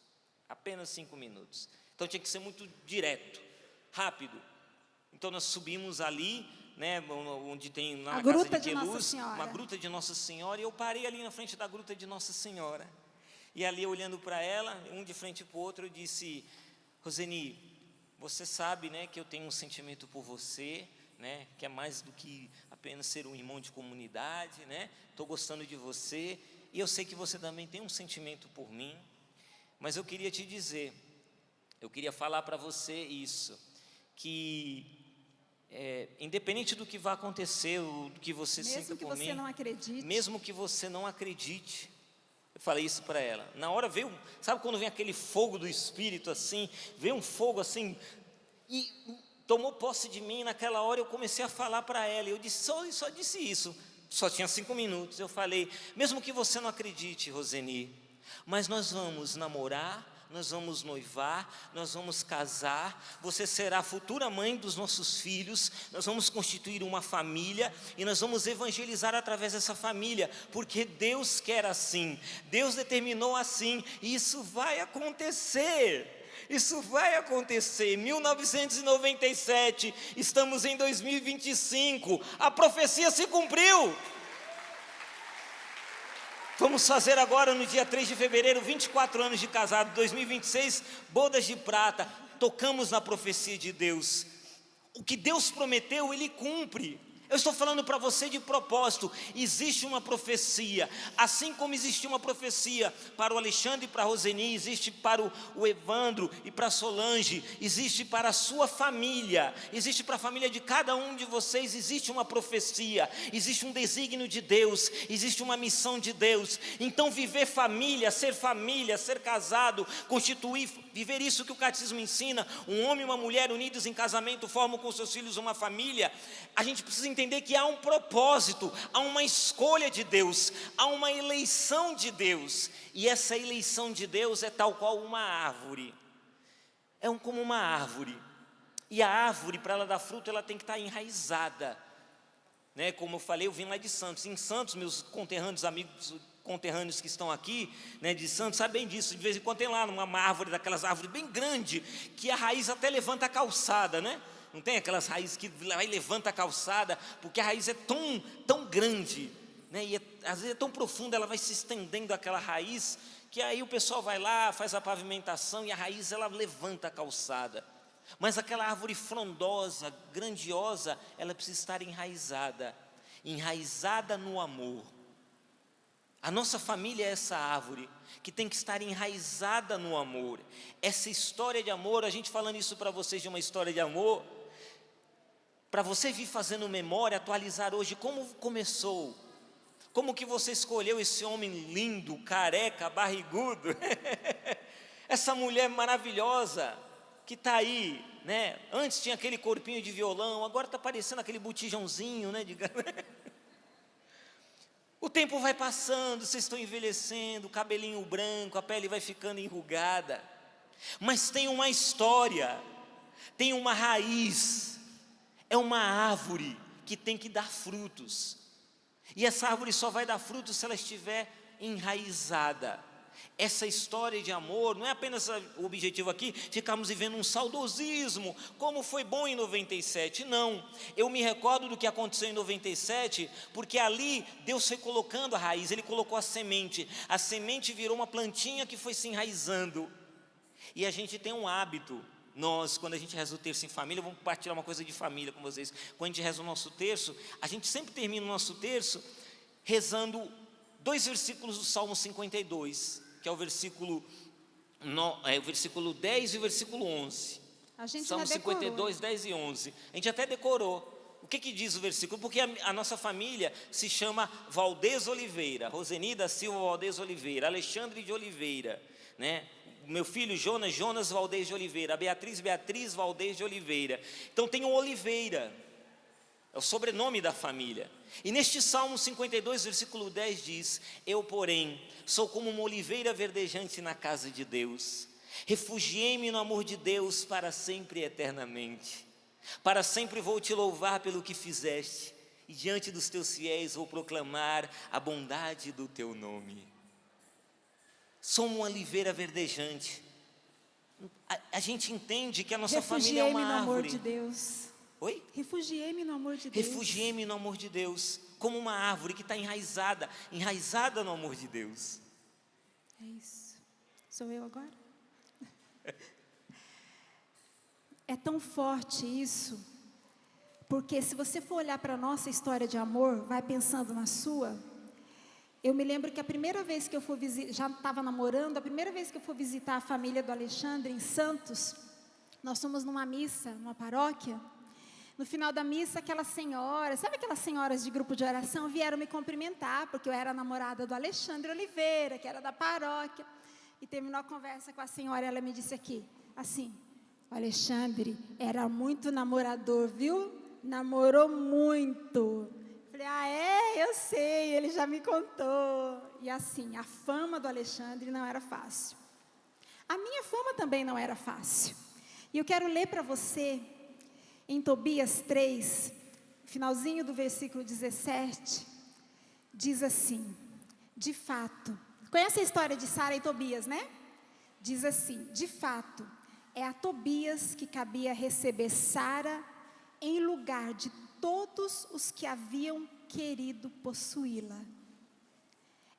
Apenas 5 minutos. Então tinha que ser muito direto, rápido. Então nós subimos ali, né, onde tem na casa de Queluz, uma gruta de Nossa Senhora, e eu parei ali na frente da gruta de Nossa Senhora. E ali olhando para ela, um de frente para o outro, eu disse: Roseni, você sabe, né, que eu tenho um sentimento por você, né, que é mais do que apenas ser um irmão de comunidade, né? Estou gostando de você, e eu sei que você também tem um sentimento por mim, mas eu queria te dizer, eu queria falar para você isso, que independente do que vai acontecer, do que você sinta por mim, mesmo que você não acredite, eu falei isso para ela. Na hora veio, sabe quando vem aquele fogo do Espírito assim, veio um fogo assim, e tomou posse de mim. Naquela hora eu comecei a falar para ela, eu disse, só disse isso, só tinha 5 minutos, eu falei, mesmo que você não acredite, Roseni, mas nós vamos namorar, nós vamos noivar, nós vamos casar, você será a futura mãe dos nossos filhos, nós vamos constituir uma família, e nós vamos evangelizar através dessa família, porque Deus quer assim, Deus determinou assim, e isso vai acontecer. Isso vai acontecer. 1997, estamos em 2025, a profecia se cumpriu. Vamos fazer agora no dia 3 de fevereiro, 24 anos de casado, 2026, bodas de prata. Tocamos na profecia de Deus. O que Deus prometeu, Ele cumpre. Eu estou falando para você de propósito, existe uma profecia, assim como existe uma profecia para o Alexandre e para a Roseni, existe para o Evandro e para a Solange, existe para a sua família, existe para a família de cada um de vocês, existe uma profecia, existe um desígnio de Deus, existe uma missão de Deus. Então viver família, ser casado, constituir, viver isso que o catecismo ensina, um homem e uma mulher unidos em casamento formam com seus filhos uma família. A gente precisa entender que há um propósito, há uma escolha de Deus, há uma eleição de Deus, e essa eleição de Deus é tal qual uma árvore, como uma árvore, e a árvore, para ela dar fruto, ela tem que estar enraizada, né? Como eu falei, eu vim lá de Santos, em Santos, meus conterrâneos, amigos conterrâneos que estão aqui, né, de Santos, sabem disso, de vez em quando tem lá uma árvore, daquelas árvores bem grandes, que a raiz até levanta a calçada, né? Não tem aquelas raízes que vai e levanta a calçada, porque a raiz é tão grande, né? E às vezes é tão profunda, ela vai se estendendo aquela raiz, que aí o pessoal vai lá, faz a pavimentação e a raiz ela levanta a calçada. Mas aquela árvore frondosa, grandiosa, ela precisa estar enraizada no amor. A nossa família é essa árvore que tem que estar enraizada no amor. Essa história de amor, a gente falando isso para vocês de uma história de amor, para você vir fazendo memória, atualizar hoje como começou, como que você escolheu esse homem lindo, careca, barrigudo, essa mulher maravilhosa que está aí, né? Antes tinha aquele corpinho de violão, agora está parecendo aquele botijãozinho, né? O tempo vai passando, vocês estão envelhecendo, o cabelinho branco, a pele vai ficando enrugada, mas tem uma história, tem uma raiz, é uma árvore que tem que dar frutos, e essa árvore só vai dar frutos se ela estiver enraizada. Essa história de amor, não é apenas o objetivo aqui, ficarmos vivendo um saudosismo, como foi bom em 97, não. Eu me recordo do que aconteceu em 97, porque ali Deus foi colocando a raiz, Ele colocou a semente virou uma plantinha que foi se enraizando, e a gente tem um hábito, nós, quando a gente reza o terço em família, vamos compartilhar uma coisa de família com vocês, quando a gente reza o nosso terço, a gente sempre termina o nosso terço, rezando 2 versículos do Salmo 52, que é o versículo 10 e o versículo 11. A gente Salmo 52, 10 e 11. A gente até decorou. que diz o versículo? Porque a nossa família se chama Valdez Oliveira, Roseni da Silva Valdez Oliveira, Alexandre de Oliveira, né? Meu filho Jonas Valdez de Oliveira, a Beatriz Valdez de Oliveira. Então tem um Oliveira, é o sobrenome da família. E neste Salmo 52, versículo 10 diz: eu, porém, sou como uma oliveira verdejante na casa de Deus. Refugiei-me no amor de Deus para sempre e eternamente. Para sempre vou te louvar pelo que fizeste, e diante dos teus fiéis vou proclamar a bondade do teu nome. Sou uma oliveira verdejante. A gente entende que a nossa família é uma árvore. Refugiei-me no amor de Deus. Oi? Refugiei-me no amor de Deus. Refugiei-me no amor de Deus, como uma árvore que está enraizada no amor de Deus. É isso. Sou eu agora? É tão forte isso, porque se você for olhar para a nossa história de amor, vai pensando na sua. Eu me lembro que a primeira vez que eu fui visitar, já estava namorando, a primeira vez que eu fui visitar a família do Alexandre em Santos, nós fomos numa missa, numa paróquia. No final da missa, aquelas senhoras, sabe aquelas senhoras de grupo de oração, vieram me cumprimentar, porque eu era a namorada do Alexandre Oliveira, que era da paróquia. E terminou a conversa com a senhora, ela me disse aqui, assim: o Alexandre era muito namorador, viu? Namorou muito. Falei, eu sei, ele já me contou. E assim, a fama do Alexandre não era fácil. A minha fama também não era fácil. E eu quero ler para você, em Tobias 3, finalzinho do versículo 17, diz assim: de fato, conhece a história de Sara e Tobias, né? Diz assim: de fato, é a Tobias que cabia receber Sara em lugar de todos os que haviam querido possuí-la.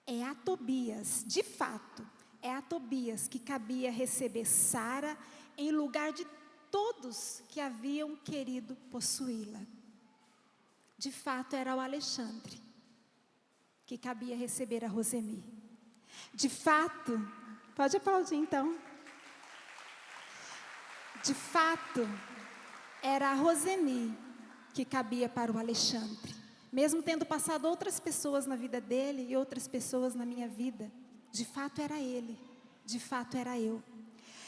É a Tobias, de fato, é a Tobias que cabia receber Sara em lugar de todos que haviam querido possuí-la. De fato, era o Alexandre que cabia receber a Roseni. De fato, pode aplaudir então. De fato, era a Roseni que cabia para o Alexandre. Mesmo tendo passado outras pessoas na vida dele e outras pessoas na minha vida, de fato era ele, de fato era eu.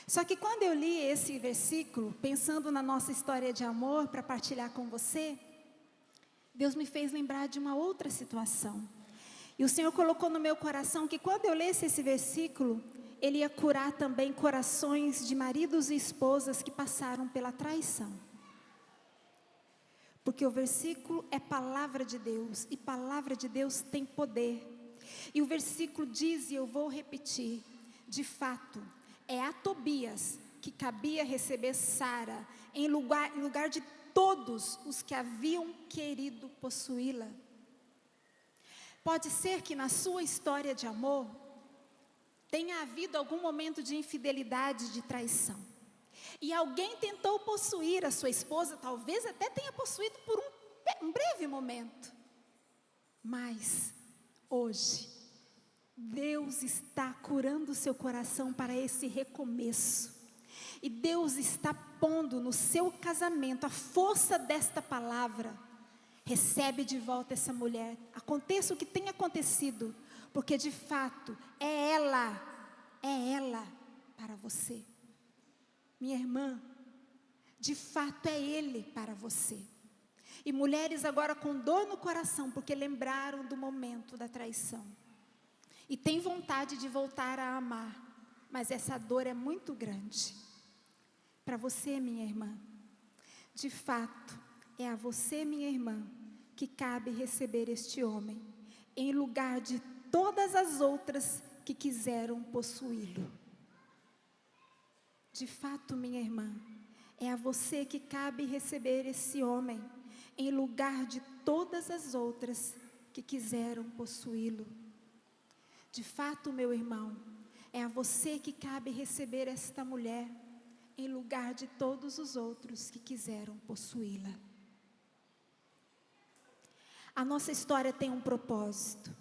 Só que quando eu li esse versículo, pensando na nossa história de amor para partilhar com você, Deus me fez lembrar de uma outra situação. E o Senhor colocou no meu coração que quando eu lesse esse versículo, Ele ia curar também corações de maridos e esposas que passaram pela traição. Porque o versículo é palavra de Deus, e palavra de Deus tem poder. E o versículo diz, e eu vou repetir, de fato, é a Tobias que cabia receber Sara em lugar de todos os que haviam querido possuí-la. Pode ser que na sua história de amor tenha havido algum momento de infidelidade, de traição. E alguém tentou possuir a sua esposa, talvez até tenha possuído por um breve momento. Mas, hoje, Deus está curando o seu coração para esse recomeço. E Deus está pondo no seu casamento a força desta palavra. Recebe de volta essa mulher, aconteça o que tenha acontecido, porque de fato é ela para você. Minha irmã, de fato é ele para você. E mulheres agora com dor no coração, porque lembraram do momento da traição. E tem vontade de voltar a amar, mas essa dor é muito grande. Para você, minha irmã, de fato, é a você, minha irmã, que cabe receber este homem, em lugar de todas as outras que quiseram possuí-lo. De fato, minha irmã, é a você que cabe receber esse homem, em lugar de todas as outras que quiseram possuí-lo. De fato, meu irmão, é a você que cabe receber esta mulher, em lugar de todos os outros que quiseram possuí-la. A nossa história tem um propósito.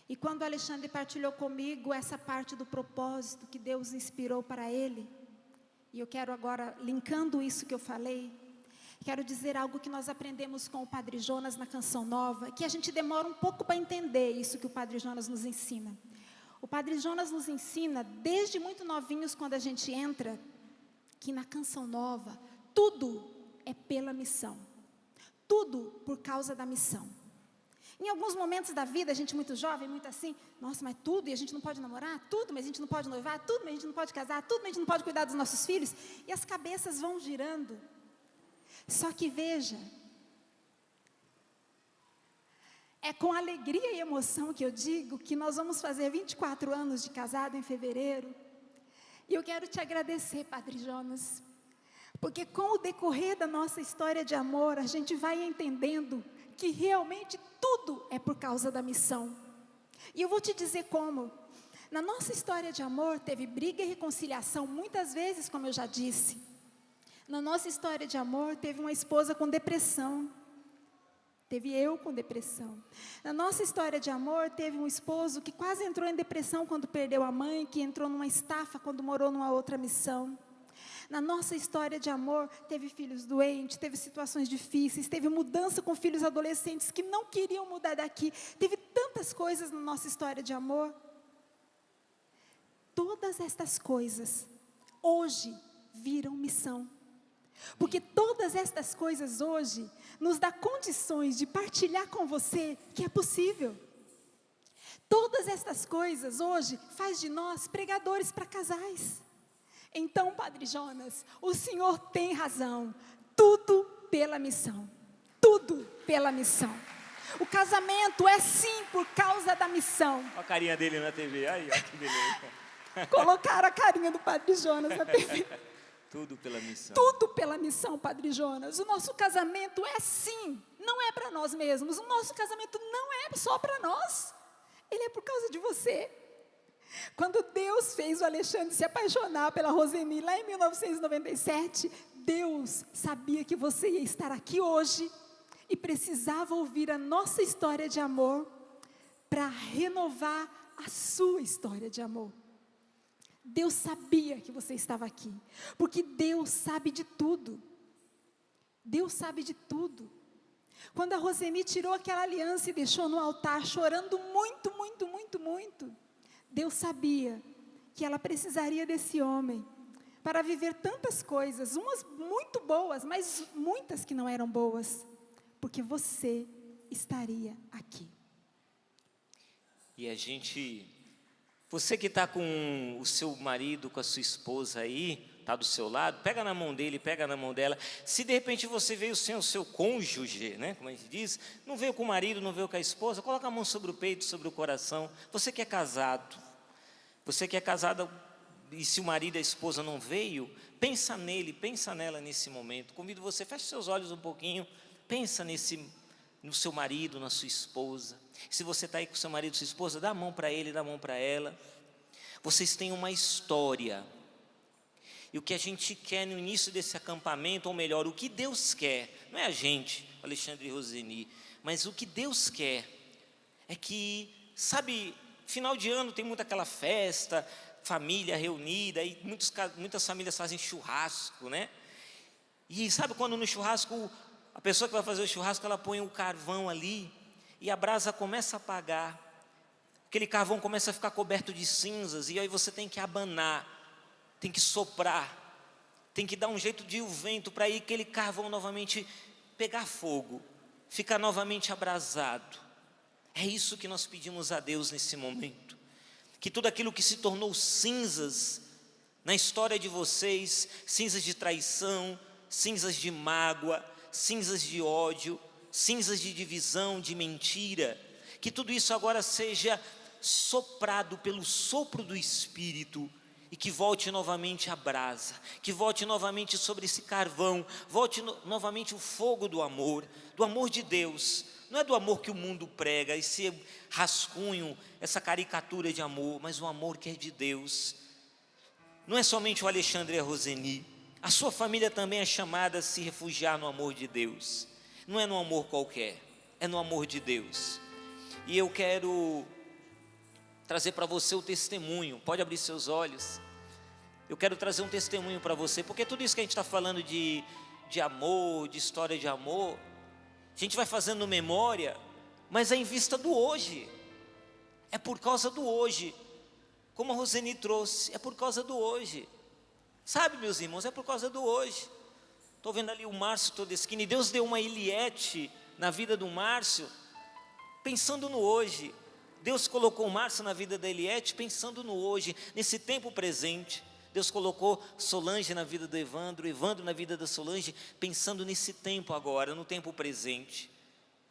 E quando o Alexandre partilhou comigo essa parte do propósito que Deus inspirou para ele, e eu quero agora, linkando isso que eu falei, quero dizer algo que nós aprendemos com o Padre Jonas na Canção Nova, que a gente demora um pouco para entender isso que o Padre Jonas nos ensina. O Padre Jonas nos ensina, desde muito novinhos, quando a gente entra, que na Canção Nova, tudo é pela missão. Tudo por causa da missão. Em alguns momentos da vida, a gente muito jovem, muito assim, nossa, mas tudo, e a gente não pode namorar, tudo, mas a gente não pode noivar, tudo, mas a gente não pode casar, tudo, mas a gente não pode cuidar dos nossos filhos, e as cabeças vão girando. Só que veja, é com alegria e emoção que eu digo que nós vamos fazer 24 anos de casado em fevereiro, e eu quero te agradecer, Padre Jonas, porque com o decorrer da nossa história de amor, a gente vai entendendo que realmente tudo é por causa da missão. E eu vou te dizer como. Na nossa história de amor, teve briga e reconciliação, muitas vezes, como eu já disse. Na nossa história de amor, teve uma esposa com depressão. Teve eu com depressão. Na nossa história de amor, teve um esposo que quase entrou em depressão quando perdeu a mãe, que entrou numa estafa quando morou numa outra missão. Na nossa história de amor, teve filhos doentes, teve situações difíceis, teve mudança com filhos adolescentes que não queriam mudar daqui. Teve tantas coisas na nossa história de amor. Todas estas coisas, hoje, viram missão. Porque todas estas coisas hoje, nos dá condições de partilhar com você que é possível. Todas estas coisas hoje, faz de nós pregadores para casais. Então, Padre Jonas, o senhor tem razão, tudo pela missão, tudo pela missão. O casamento é sim por causa da missão. Olha a carinha dele na TV, aí, ó, que beleza. Colocaram a carinha do Padre Jonas na TV. Tudo pela missão. Tudo pela missão, Padre Jonas. O nosso casamento é sim, não é para nós mesmos, o nosso casamento não é só para nós, ele é por causa de você. Quando Deus fez o Alexandre se apaixonar pela Roseni, lá em 1997, Deus sabia que você ia estar aqui hoje e precisava ouvir a nossa história de amor para renovar a sua história de amor. Deus sabia que você estava aqui, porque Deus sabe de tudo. Deus sabe de tudo. Quando a Roseni tirou aquela aliança e deixou no altar, chorando muito, muito, muito, muito, Deus sabia que ela precisaria desse homem para viver tantas coisas, umas muito boas, mas muitas que não eram boas, porque você estaria aqui. E a gente, você que está com o seu marido, com a sua esposa aí, está do seu lado, pega na mão dele, pega na mão dela. Se de repente você veio sem o seu cônjuge, né, como a gente diz, não veio com o marido, não veio com a esposa, coloca a mão sobre o peito, sobre o coração. Você que é casado, você que é casada, e se o marido e a esposa não veio, pensa nele, pensa nela nesse momento. Convido você, feche seus olhos um pouquinho, pensa no seu marido, na sua esposa. Se você está aí com seu marido e sua esposa, dá a mão para ele, dá a mão para ela. Vocês têm uma história. E o que a gente quer no início desse acampamento, ou melhor, o que Deus quer, não é a gente, Alexandre e Roseni, mas o que Deus quer é que, sabe, final de ano tem muita aquela festa, família reunida, e muitas famílias fazem churrasco, né? E sabe quando no churrasco, a pessoa que vai fazer o churrasco, ela põe o carvão ali, e a brasa começa a apagar, aquele carvão começa a ficar coberto de cinzas, e aí você tem que abanar, tem que soprar, tem que dar um jeito de ir o vento, para ir aquele carvão novamente pegar fogo, ficar novamente abrasado. É isso que nós pedimos a Deus nesse momento. Que tudo aquilo que se tornou cinzas na história de vocês, cinzas de traição, cinzas de mágoa, cinzas de ódio, cinzas de divisão, de mentira, que tudo isso agora seja soprado pelo sopro do Espírito e que volte novamente a brasa, que volte novamente sobre esse carvão, volte novamente o fogo do amor de Deus. Não é do amor que o mundo prega, esse rascunho, essa caricatura de amor, mas o amor que é de Deus. Não é somente o Alexandre e a Roseni, a sua família também é chamada a se refugiar no amor de Deus. Não é no amor qualquer, é no amor de Deus. E eu quero trazer para você o testemunho, pode abrir seus olhos. Eu quero trazer um testemunho para você, porque tudo isso que a gente está falando de de amor, de história de amor, a gente vai fazendo memória, mas é em vista do hoje, é por causa do hoje, como a Roseni trouxe, é por causa do hoje, sabe, meus irmãos, é por causa do hoje. Estou vendo ali o Márcio Todeschini, Deus deu uma Eliette na vida do Márcio, pensando no hoje. Deus colocou o Márcio na vida da Eliette, pensando no hoje, nesse tempo presente. Deus colocou Solange na vida do Evandro, Evandro na vida da Solange, pensando nesse tempo agora, no tempo presente.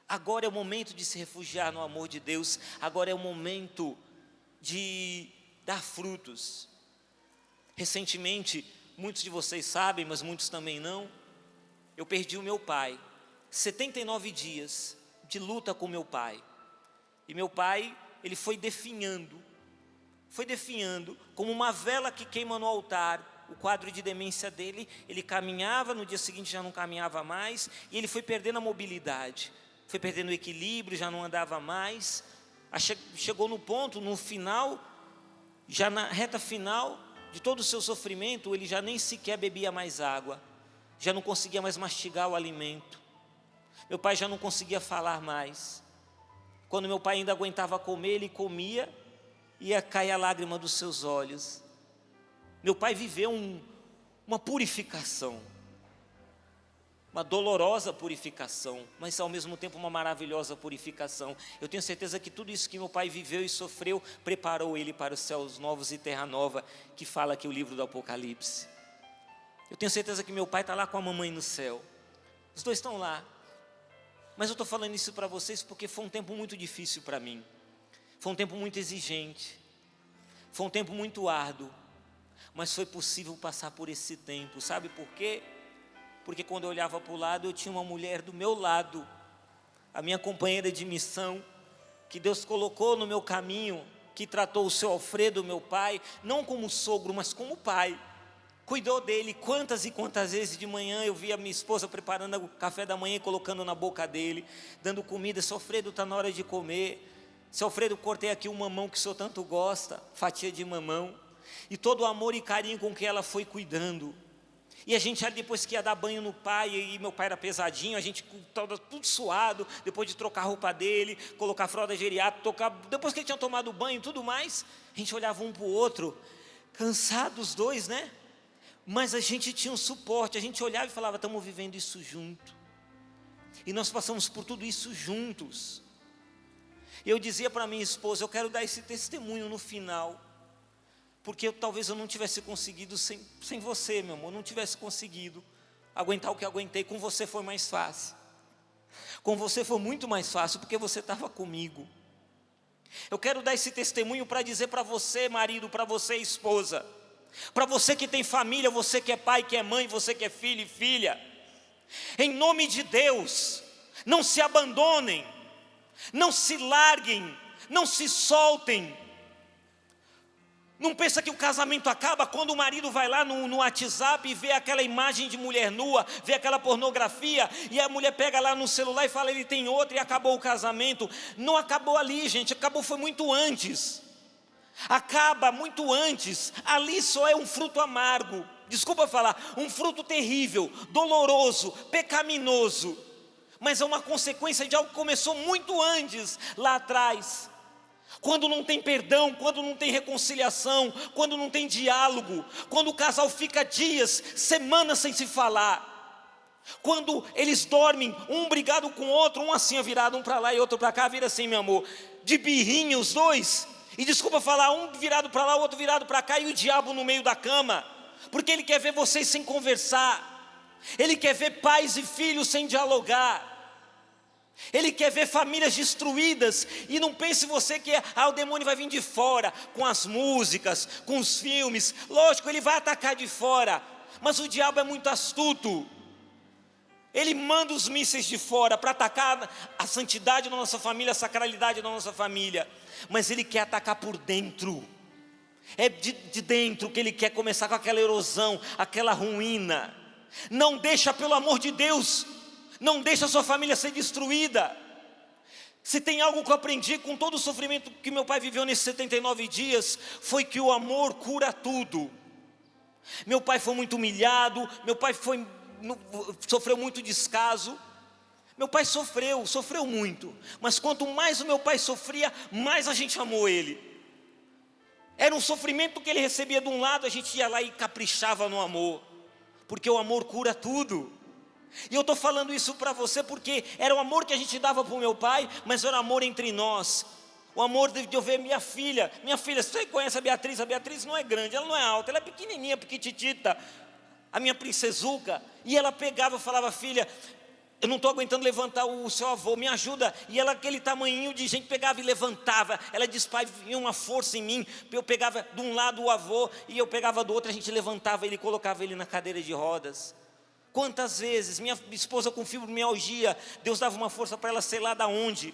Agora é o momento de se refugiar no amor de Deus, agora é o momento de dar frutos. Recentemente, muitos de vocês sabem, mas muitos também não, eu perdi o meu pai, 79 dias de luta com meu pai, e meu pai, ele foi definhando como uma vela que queima no altar, o quadro de demência dele. Ele caminhava, no dia seguinte já não caminhava mais, e ele foi perdendo a mobilidade, foi perdendo o equilíbrio, já não andava mais, chegou no ponto, no final, já na reta final de todo o seu sofrimento, ele já nem sequer bebia mais água, já não conseguia mais mastigar o alimento, meu pai já não conseguia falar mais. Quando meu pai ainda aguentava comer, ele comia, ia cair a lágrima dos seus olhos. Meu pai viveu uma purificação, uma dolorosa purificação, mas ao mesmo tempo uma maravilhosa purificação. Eu tenho certeza que tudo isso que meu pai viveu e sofreu, preparou ele para os céus novos e terra nova, que fala aqui o livro do Apocalipse. Eu tenho certeza que meu pai está lá com a mamãe no céu, os dois estão lá. Mas eu estou falando isso para vocês porque foi um tempo muito difícil para mim, foi um tempo muito exigente, foi um tempo muito árduo, mas foi possível passar por esse tempo. Sabe por quê? Porque quando eu olhava para o lado, eu tinha uma mulher do meu lado, a minha companheira de missão, que Deus colocou no meu caminho, que tratou o seu Alfredo, meu pai, não como sogro, mas como pai. Cuidou dele. Quantas e quantas vezes de manhã eu via minha esposa preparando o café da manhã e colocando na boca dele, dando comida. Seu Alfredo, está na hora de comer. Seu Alfredo, cortei aqui um mamão que o senhor tanto gosta, fatia de mamão. E todo o amor e carinho com que ela foi cuidando. E a gente ali depois que ia dar banho no pai, e meu pai era pesadinho, a gente tudo suado, depois de trocar a roupa dele, colocar a fralda geriátrica, depois que ele tinha tomado banho e tudo mais, a gente olhava um para o outro, cansados os dois, né? Mas a gente tinha um suporte, a gente olhava e falava, estamos vivendo isso junto. E nós passamos por tudo isso juntos. E eu dizia para minha esposa, eu quero dar esse testemunho no final, porque talvez eu não tivesse conseguido sem você, meu amor, não tivesse conseguido aguentar o que aguentei. Com você foi mais fácil, com você foi muito mais fácil, porque você estava comigo. Eu quero dar esse testemunho para dizer para você, marido, para você, esposa, para você que tem família, você que é pai, que é mãe, você que é filho e filha, em nome de Deus, não se abandonem, não se larguem, não se soltem. Não pensa que o casamento acaba quando o marido vai lá no WhatsApp e vê aquela imagem de mulher nua, vê aquela pornografia, e a mulher pega lá no celular e fala, ele tem outra, e acabou o casamento. Não acabou ali, gente, acabou foi muito antes. Acaba muito antes, ali só é um fruto amargo, desculpa falar, um fruto terrível, doloroso, pecaminoso, mas é uma consequência de algo que começou muito antes, lá atrás. Quando não tem perdão, quando não tem reconciliação, quando não tem diálogo, quando o casal fica dias, semanas sem se falar, quando eles dormem, um brigado com o outro, um assim virado, um para lá e outro para cá, vira assim, meu amor, de birrinha os dois, e desculpa falar, um virado para lá, o outro virado para cá, e o diabo no meio da cama, porque ele quer ver vocês sem conversar, ele quer ver pais e filhos sem dialogar, ele quer ver famílias destruídas. E não pense você que o demônio vai vir de fora, com as músicas, com os filmes. Lógico, ele vai atacar de fora, mas o diabo é muito astuto. Ele manda os mísseis de fora para atacar a santidade da nossa família, a sacralidade da nossa família, mas ele quer atacar por dentro. É de dentro que ele quer começar com aquela erosão, aquela ruína. Não deixa, pelo amor de Deus, não deixa a sua família ser destruída. Se tem algo que eu aprendi com todo o sofrimento que meu pai viveu nesses 79 dias, foi que o amor cura tudo. Meu pai foi muito humilhado, meu pai foi sofreu muito descaso. Meu pai sofreu muito, mas quanto mais o meu pai sofria, mais a gente amou ele. Era um sofrimento que ele recebia de um lado, a gente ia lá e caprichava no amor, porque o amor cura tudo. E eu estou falando isso para você porque era o amor que a gente dava para o meu pai, mas era o amor entre nós. O amor de eu ver minha filha, você conhece a Beatriz não é grande, ela não é alta, ela é pequenininha, pequititita, a minha princesuca, e ela pegava e falava: filha, eu não estou aguentando levantar o seu avô, me ajuda. E ela, aquele tamanhinho de gente, pegava e levantava. Ela disse: pai, vinha uma força em mim. Eu pegava de um lado o avô e eu pegava do outro, a gente levantava ele e colocava ele na cadeira de rodas. Quantas vezes, minha esposa com fibromialgia, Deus dava uma força para ela, sei lá da onde.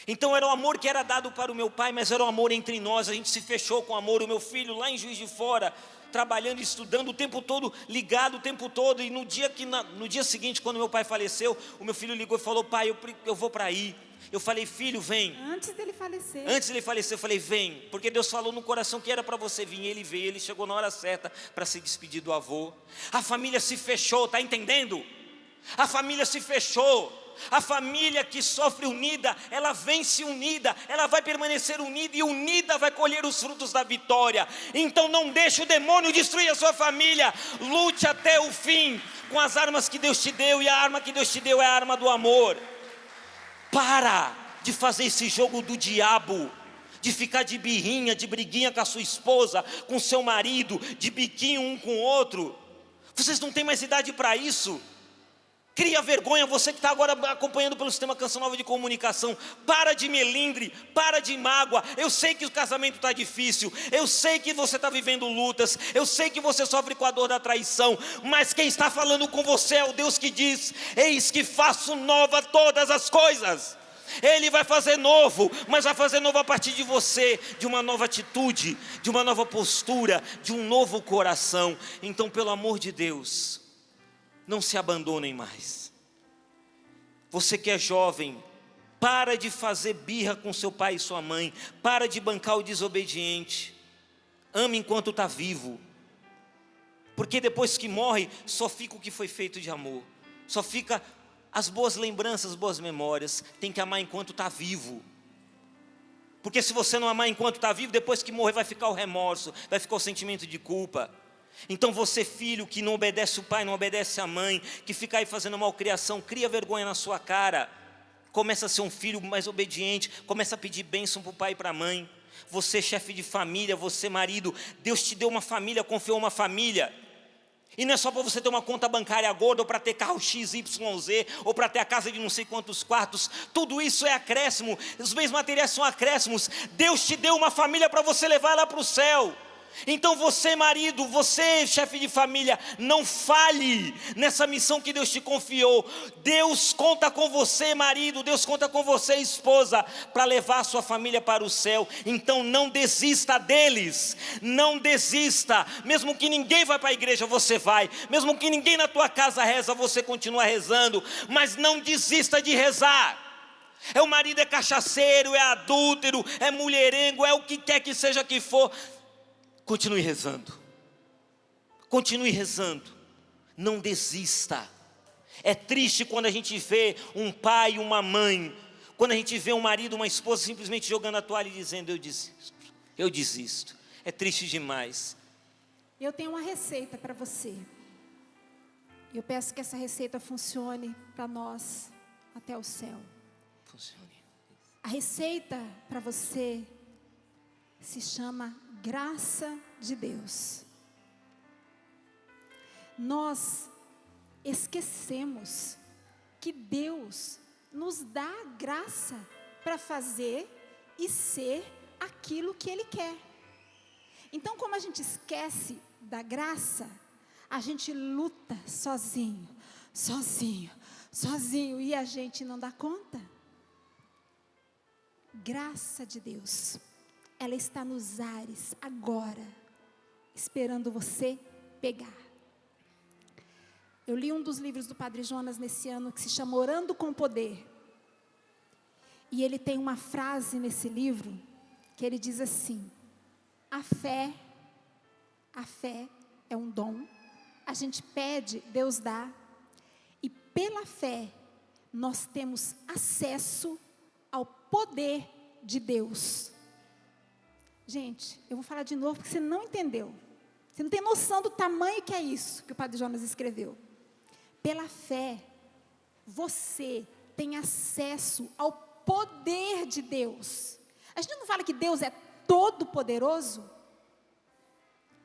Então era o amor que era dado para o meu pai, mas era o amor entre nós, a gente se fechou com amor. O meu filho lá em Juiz de Fora, trabalhando, estudando o tempo todo, ligado o tempo todo. E no dia seguinte, quando meu pai faleceu, o meu filho ligou e falou: pai, eu vou para aí. Eu falei: filho, vem. Antes dele falecer, eu falei: vem, porque Deus falou no coração que era para você vir. Ele veio, ele chegou na hora certa para se despedir do avô. A família se fechou, está entendendo? A família se fechou. A família que sofre unida, ela vence unida, ela vai permanecer unida, e unida vai colher os frutos da vitória. Então não deixe o demônio destruir a sua família. Lute até o fim com as armas que Deus te deu, e a arma que Deus te deu é a arma do amor. Para de fazer esse jogo do diabo, de ficar de birrinha, de briguinha com a sua esposa, com seu marido, de biquinho um com o outro. Vocês não têm mais idade para isso. Cria vergonha, você que está agora acompanhando pelo Sistema Canção Nova de Comunicação. Para de melindre, para de mágoa. Eu sei que o casamento está difícil, eu sei que você está vivendo lutas, eu sei que você sofre com a dor da traição, mas quem está falando com você é o Deus que diz: eis que faço nova todas as coisas. Ele vai fazer novo, mas vai fazer novo a partir de você, de uma nova atitude, de uma nova postura, de um novo coração. Então, pelo amor de Deus, não se abandonem mais. Você que é jovem, para de fazer birra com seu pai e sua mãe. Para de bancar o desobediente. Ame enquanto está vivo. Porque depois que morre, só fica o que foi feito de amor. Só fica as boas lembranças, as boas memórias. Tem que amar enquanto está vivo. Porque se você não amar enquanto está vivo, depois que morrer vai ficar o remorso, vai ficar o sentimento de culpa. Então você, filho, que não obedece o pai, não obedece a mãe, que fica aí fazendo malcriação, cria vergonha na sua cara. Começa a ser um filho mais obediente, começa a pedir bênção para o pai e para a mãe. Você, chefe de família, você, marido, Deus te deu uma família, confiou uma família. E não é só para você ter uma conta bancária gorda, ou para ter carro XYZ, ou para ter a casa de não sei quantos quartos. Tudo isso é acréscimo, os bens materiais são acréscimos. Deus te deu uma família para você levar ela para o céu. Então você, marido, você, chefe de família, não falhe nessa missão que Deus te confiou. Deus conta com você, marido, Deus conta com você, esposa, para levar a sua família para o céu. Então não desista deles, não desista. Mesmo que ninguém vá para a igreja, você vai. Mesmo que ninguém na tua casa reza, você continua rezando. Mas não desista de rezar. É o marido, é cachaceiro, é adúltero, é mulherengo, é o que quer que seja que for. Continue rezando, não desista. É triste quando a gente vê um pai, uma mãe, quando a gente vê um marido, uma esposa simplesmente jogando a toalha e dizendo: eu desisto. É triste demais. Eu tenho uma receita para você. Eu peço que essa receita funcione para nós até o céu. Funcione. A receita para você se chama graça de Deus. Nós esquecemos que Deus nos dá a graça para fazer e ser aquilo que Ele quer. Então, como a gente esquece da graça, a gente luta sozinho, e a gente não dá conta. Graça de Deus, ela está nos ares agora, esperando você pegar. Eu li um dos livros do Padre Jonas nesse ano, que se chama Orando com Poder. E ele tem uma frase nesse livro, que ele diz assim: a fé é um dom a gente pede, Deus dá. E pela fé, nós temos acesso ao poder de Deus. Gente, eu vou falar de novo porque você não entendeu. Você não tem noção do tamanho que é isso que o Padre Jonas escreveu. Pela fé, você tem acesso ao poder de Deus. A gente não fala que Deus é todo poderoso?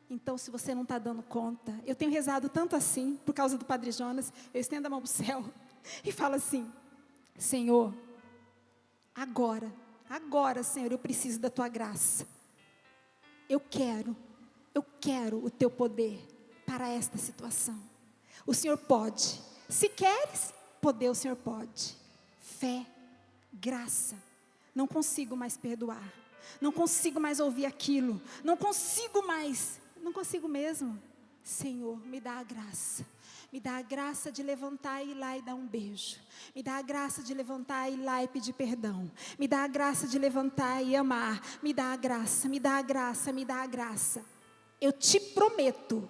Então, se você não está dando conta, eu tenho rezado tanto assim, por causa do Padre Jonas, eu estendo a mão para o céu e falo assim: Senhor, agora, Senhor, eu preciso da Tua graça. Eu quero o Teu poder para esta situação. O Senhor pode. Se queres poder, o Senhor pode. Fé, graça. Não consigo mais perdoar. Não consigo mais ouvir aquilo. Não consigo mesmo. Senhor, me dá a graça. Me dá a graça de levantar e ir lá e dar um beijo. Me dá a graça de levantar e ir lá e pedir perdão. Me dá a graça de levantar e amar. Me dá a graça, me dá a graça, me dá a graça. Eu te prometo,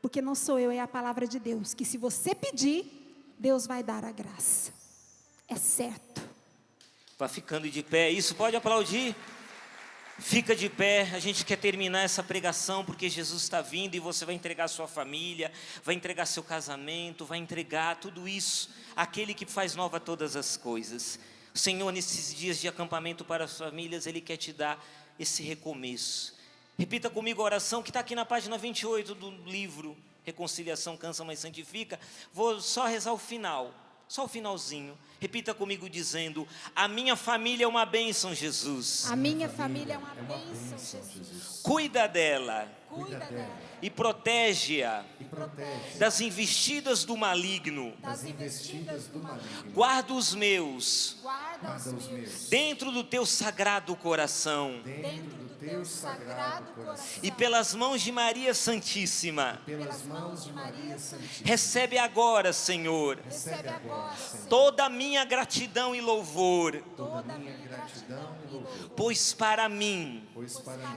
porque não sou eu, é a palavra de Deus, que se você pedir, Deus vai dar a graça. É certo. Vai ficando de pé, isso, pode aplaudir. Fica de pé, a gente quer terminar essa pregação, porque Jesus está vindo e você vai entregar sua família, vai entregar seu casamento, vai entregar tudo isso, àquele que faz nova todas as coisas. O Senhor, nesses dias de acampamento para as famílias, Ele quer te dar esse recomeço. Repita comigo a oração que está aqui na página 28 do livro Reconciliação Cansa Mas Santifica. Vou só rezar o final, só o finalzinho. Repita comigo dizendo: a minha família é uma bênção, Jesus. A minha família é uma bênção, Jesus. Cuida dela. Cuida dela. E protege-a das investidas do maligno. Guarda os meus dentro do teu sagrado coração. E pelas mãos de Maria Santíssima, recebe agora, Senhor, toda a minha gratidão e louvor, pois para mim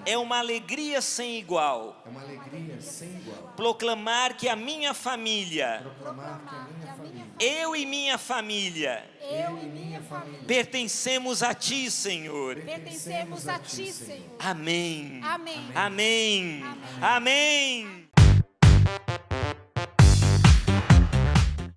é uma alegria sem igual proclamar que a minha família, eu e minha família, pertencemos a Ti, Senhor. Pertencemos a Ti, Senhor. Amém. Amém. Amém. Amém.